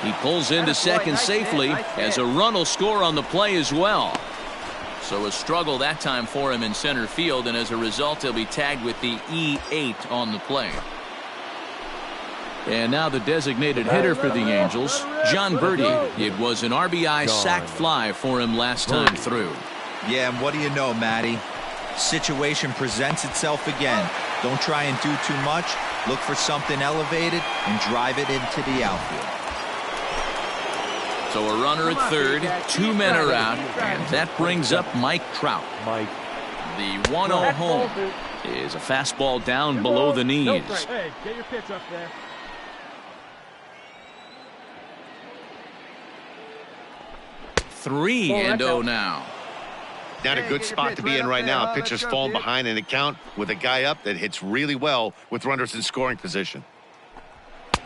He pulls into second safely as a run will score on the play as well. So a struggle that time for him in center field, and as a result he'll be tagged with the E8 on the play. And now the designated hitter for the Angels, John Birdie. It was an RBI sac fly for him last time through. Yeah, and what do you know, Matty? Situation presents itself again. Don't try and do too much. Look for something elevated and drive it into the outfield. So a runner at third, 2 men are out, and that brings up Mike Trout. The 1-0 home is a fastball down below the knees. Hey, get your pitch up there. Three and 0 now. Not a good spot to be in right now. Pitcher's falling behind in the count with a guy up that hits really well with runners in scoring position.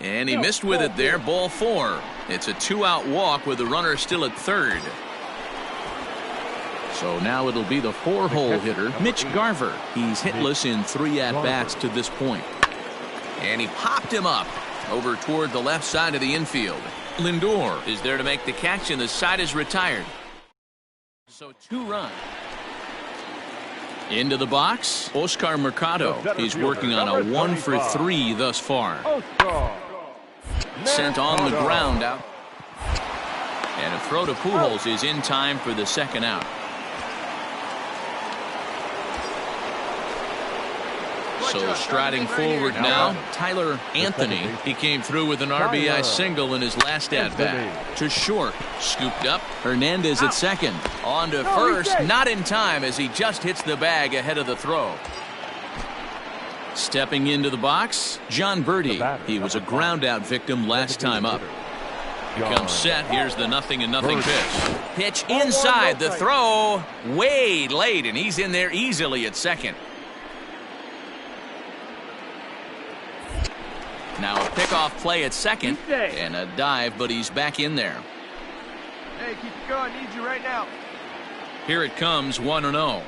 And he missed with it there. Ball 4. It's a 2-out walk with the runner still at third. So now it'll be the 4-hole hitter, Mitch Garver. He's hitless in 3 at-bats to this point. And he popped him up over toward the left side of the infield. Lindor is there to make the catch, and the side is retired. So 2 runs. Into the box, Oscar Mercado. He's working on a 1 for 3 thus far. Sent on the ground out. And a throw to Pujols is in time for the second out. So striding forward now, Tyler Anthony. He came through with an RBI single in his last at-bat. To short, scooped up. Hernandez at second. On to first, not in time as he just hits the bag ahead of the throw. Stepping into the box, John Birdie. He was a ground-out victim last time up. Here comes set. Here's the 0-0 pitch. Pitch inside. The throw way late, and he's in there easily at second. Now a pickoff play at second and a dive, but he's back in there. Hey, keep it going. Need you right now. Here it comes, 1-0.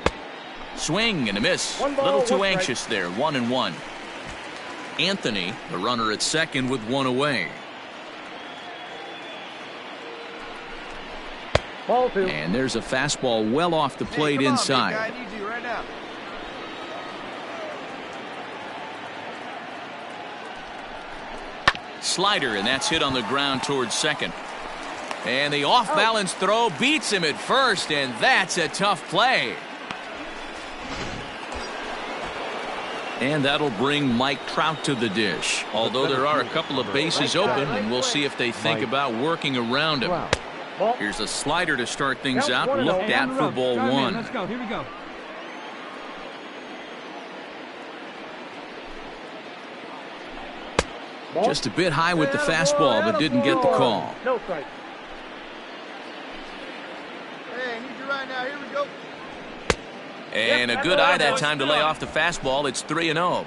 Swing and a miss. A little too anxious there, 1-1. Anthony, the runner at second with 1 away. And there's a fastball well off the plate inside. I need you right now. Slider, and that's hit on the ground towards second. And the off-balance throw beats him at first, and that's a tough play. And that'll bring Mike Trout to the dish. Although there are a couple of bases open, and we'll see if they think about working around him. Here's a slider to start things out, looked at for ball 1. Let's go. Here we go. Just a bit high with the fastball, but didn't get the call. No strike. Hey, I need you right now. Here we go. And a good eye that time to lay off the fastball. It's 3-0.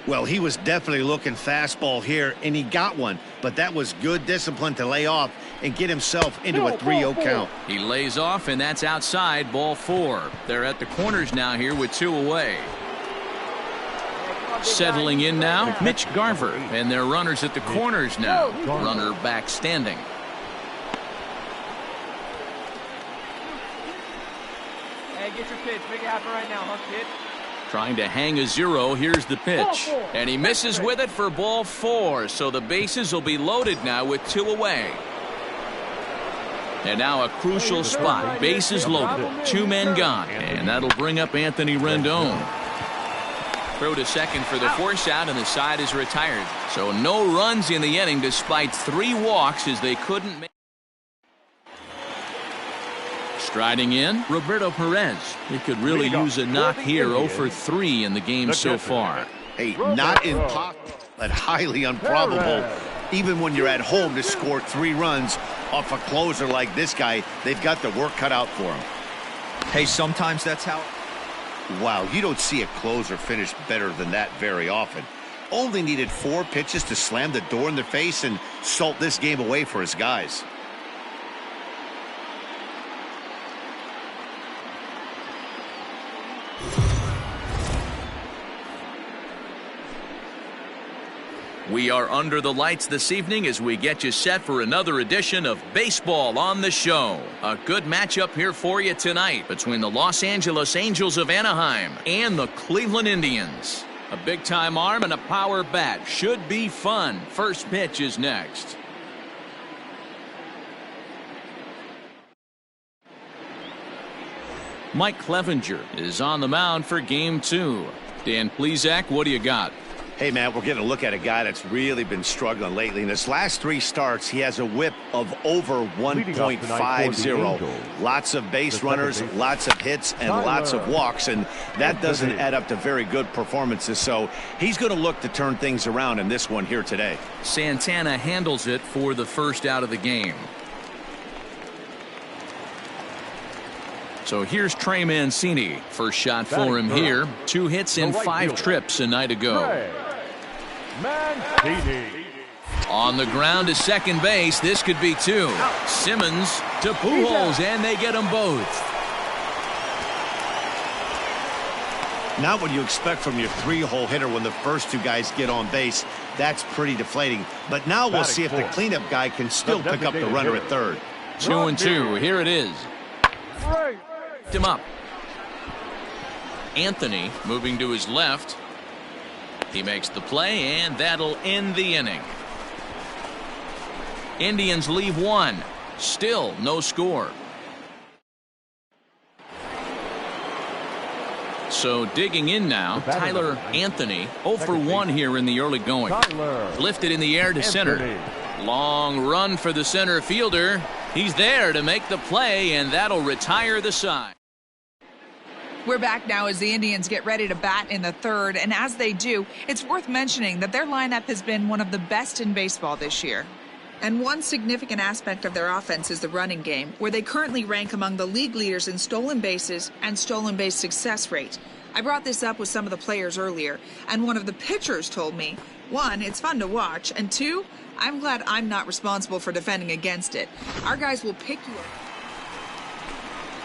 Well, he was definitely looking fastball here, and he got one. But that was good discipline to lay off and get himself into a 3-0 count. He lays off, and that's outside, ball 4. They're at the corners now here with 2 away. Settling in now, Mitch Garver, and their runners at the corners now. Runner back standing. Hey, get your pitch. Make it happen right now, huh, kid? Trying to hang a 0. Here's the pitch. And he misses with it for ball 4. So the bases will be loaded now with 2 away. And now a crucial spot. Bases loaded. 2 men gone. And that'll bring up Anthony Rendon. Throw to second for the force out, and the side is retired. So no runs in the inning despite 3 walks as they couldn't make. Striding in, Roberto Perez. He could really use a knock here. 0 for 3 in the game so far. Hey, not impossible, but highly improbable. Even when you're at home to score 3 runs off a closer like this guy, they've got the work cut out for him. Hey, sometimes that's how. Wow, you don't see a closer finish better than that very often. Only needed 4 pitches to slam the door in their face and salt this game away for his guys. We are under the lights this evening as we get you set for another edition of Baseball on the Show. A good matchup here for you tonight between the Los Angeles Angels of Anaheim and the Cleveland Indians. A big-time arm and a power bat. Should be fun. First pitch is next. Mike Clevenger is on the mound for Game 2. Dan Plesac, what do you got? Hey, man, we're getting a look at a guy that's really been struggling lately. In his last 3 starts, he has a whip of over 1.50. Lots of base runners, lots of hits, and lots of walks, and that doesn't add up to very good performances. So he's going to look to turn things around in this one here today. Santana handles it for the first out of the game. So here's Trey Mancini. First shot for him here. 2 hits and 5 trips a night ago. On the ground to second base. This could be 2. Simmons to Pujols, and they get them both. Not what you expect from your 3-hole hitter when the first 2 guys get on base. That's pretty deflating. But now we'll see if the cleanup guy can still pick up the runner at third. 2-2. Here it is. Him up. Anthony moving to his left. He makes the play, and that'll end the inning. Indians leave 1. Still no score. So digging in now, Tyler Anthony 0 for 1 here in the early going. Lifted in the air to center. Long run for the center fielder. He's there to make the play, and that'll retire the side. We're back now as the Indians get ready to bat in the 3rd, and as they do, it's worth mentioning that their lineup has been one of the best in baseball this year. And one significant aspect of their offense is the running game, where they currently rank among the league leaders in stolen bases and stolen base success rate. I brought this up with some of the players earlier, and one of the pitchers told me, 1, it's fun to watch, and 2, I'm glad I'm not responsible for defending against it. Our guys will pick you up.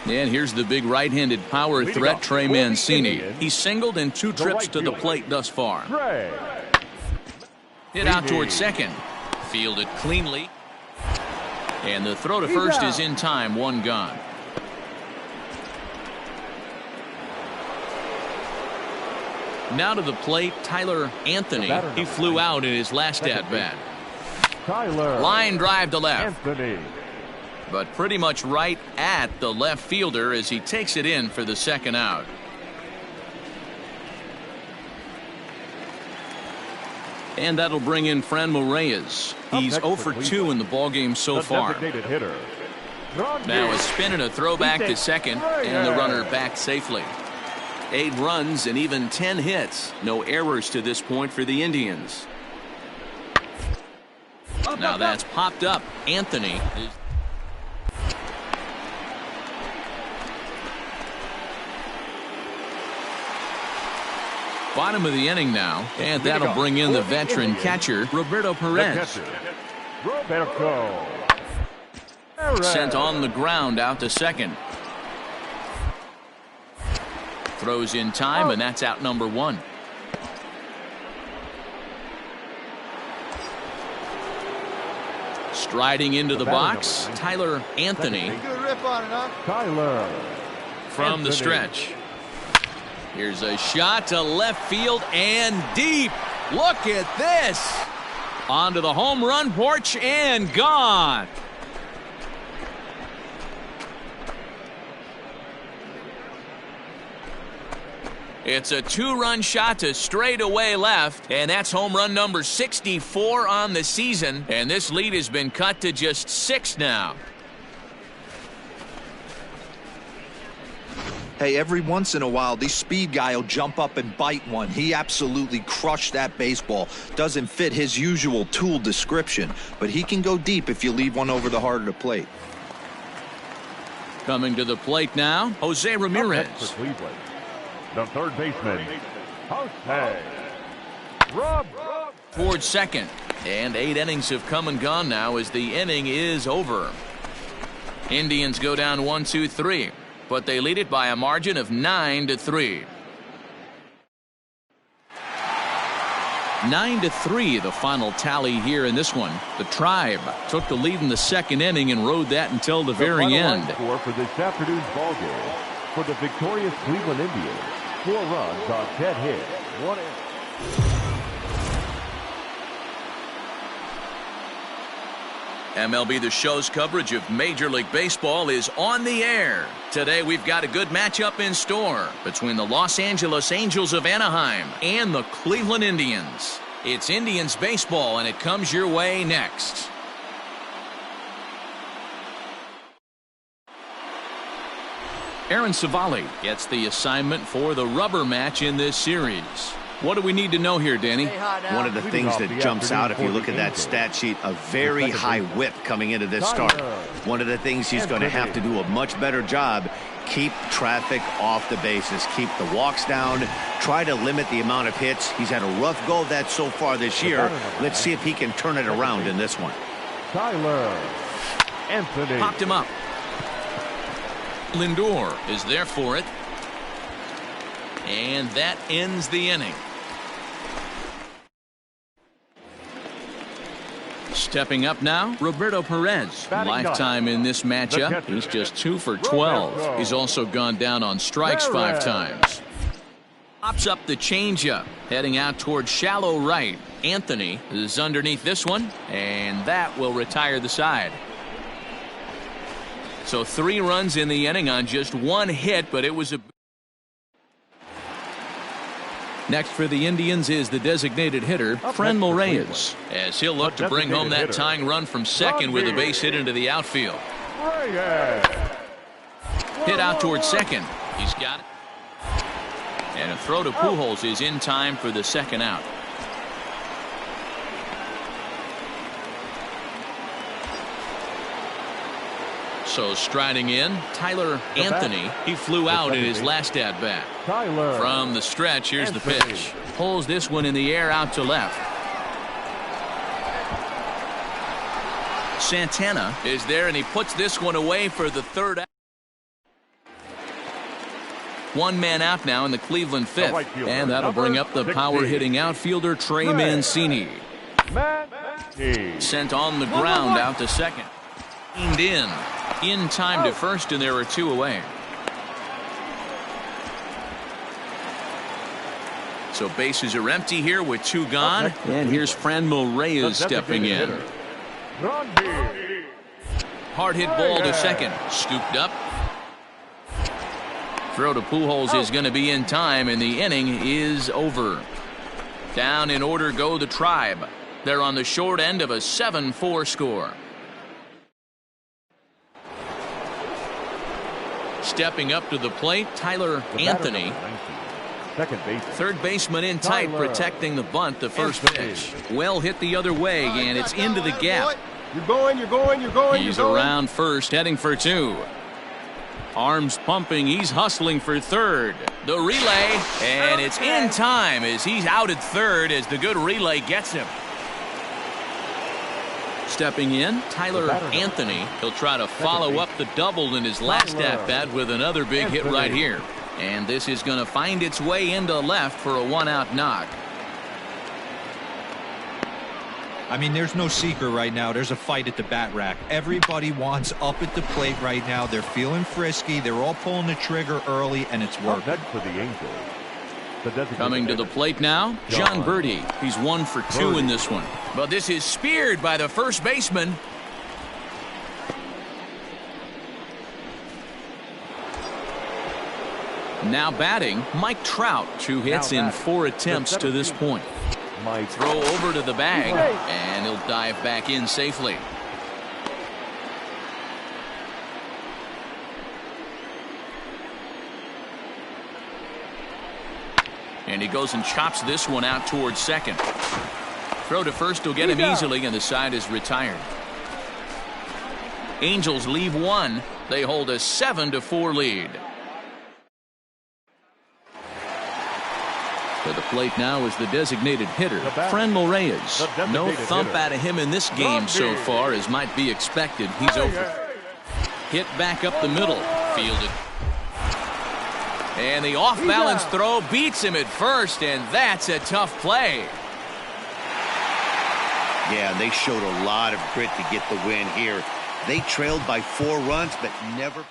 And here's the big right-handed power threat, Trey Mancini. He's singled in 2 trips to the plate thus far. Hit out towards second. Fielded cleanly. And the throw to first is in time. 1 gone. Now to the plate, Tyler Anthony. He flew out in his last at-bat. Line drive to left. But pretty much right at the left fielder as he takes it in for the second out. And that'll bring in Franmil Reyes. He's 0 for 2 in the ballgame so far. Now a spin and a throwback to second, and the runner back safely. 8 runs and even 10 hits. No errors to this point for the Indians. Now that's popped up. Anthony is... Bottom of the inning now, and that'll bring in the veteran catcher, Roberto Perez. Sent on the ground out to second. Throws in time, and that's out number one. Striding into the box, Tyler Anthony. Good rip on it, huh? Tyler From the stretch. Here's a shot to left field and deep. Look at this. Onto the home run porch and gone. It's a two-run shot to straightaway left, and that's home run number 64 on the season, and this lead has been cut to just 6 now. Hey, every once in a while, the speed guy will jump up and bite one. He absolutely crushed that baseball. Doesn't fit his usual tool description, but he can go deep if you leave one over the heart of the plate. Coming to the plate now, Jose Ramirez. For Cleveland, the third baseman, Jose Rob. Towards second, and 8 innings have come and gone now as the inning is over. Indians go down 1-2-3. But they lead it by a margin of 9-3. 9-3, the final tally here in this one. The Tribe took the lead in the second inning and rode that until the very end. Score for this afternoon's ball game for the victorious Cleveland Indians: 4 runs on 10 hits, 1 error. MLB The Show's coverage of Major League Baseball is on the air. Today we've got a good matchup in store between the Los Angeles Angels of Anaheim and the Cleveland Indians. It's Indians baseball, and it comes your way next. Aaron Savali gets the assignment for the rubber match in this series. What do we need to know here, Danny? One of the things that jumps out if you look at that stat sheet, a very high whip coming into this start. One of the things he's going to have to do a much better job, keep traffic off the bases, keep the walks down, try to limit the amount of hits. He's had a rough go of that so far this year. Let's see if he can turn it around in this one. Tyler Anthony. Popped him up. Lindor is there for it. And that ends the inning. Stepping up now, Roberto Perez. Lifetime in this matchup. He's just 2 for 12. He's also gone down on strikes 5 times. Pops up the changeup, heading out towards shallow right. Anthony is underneath this one, and that will retire the side. So 3 runs in the inning on just 1 hit, but it was a... Next for the Indians is the designated hitter, Franmil Reyes, as he'll look to bring home that tying run from second with a base hit into the outfield. Hit out towards second. He's got it. And a throw to Pujols is in time for the second out. So striding in, Tyler Anthony. He flew out in his last at-bat. From the stretch, here's the pitch. Pulls this one in the air out to left. Santana is there, and he puts this one away for the third out. 1 man out now in the Cleveland 5th. And that'll bring up the power-hitting outfielder, Trey Mancini. Sent on the ground out to second. In time to first, and there are 2 away. So bases are empty here with 2 gone. And here's Franmil Reyes stepping in. Hard hit ball to second. Scooped up. Throw to Pujols is going to be in time, and the inning is over. Down in order go the Tribe. They're on the short end of a 7-4 score. Stepping up to the plate, Tyler Anthony. Third baseman in tight, protecting the bunt, the first pitch. Well hit the other way, and it's into the gap. You're going. He's around first, heading for 2. Arms pumping. He's hustling for third. The relay, and it's in time as he's out at third as the good relay gets him. Stepping in, Tyler Anthony. He'll try to follow up the double in his last at-bat with another big hit right here. And this is going to find its way into left for a one-out knock. I mean, there's no secret right now. There's a fight at the bat rack. Everybody wants up at the plate right now. They're feeling frisky. They're all pulling the trigger early, and it's working. Next for the Angels. Coming to the plate now, John Birdie. He's 1 for 2 in this one. But this is speared by the first baseman. Now batting, Mike Trout. 2 hits in 4 attempts to this point. Throw over to the bag, and he'll dive back in safely. And he goes and chops this one out towards second. Throw to first will get him easily, and the side is retired. Angels leave 1. They hold a 7-4 lead. To the plate now is the designated hitter, Franmil Reyes. No thump out of him in this game so far, as might be expected. He's over. Hit back up the middle. Fielded. And the off-balance throw beats him at first, and that's a tough play. Yeah, they showed a lot of grit to get the win here. They trailed by 4 runs, but never...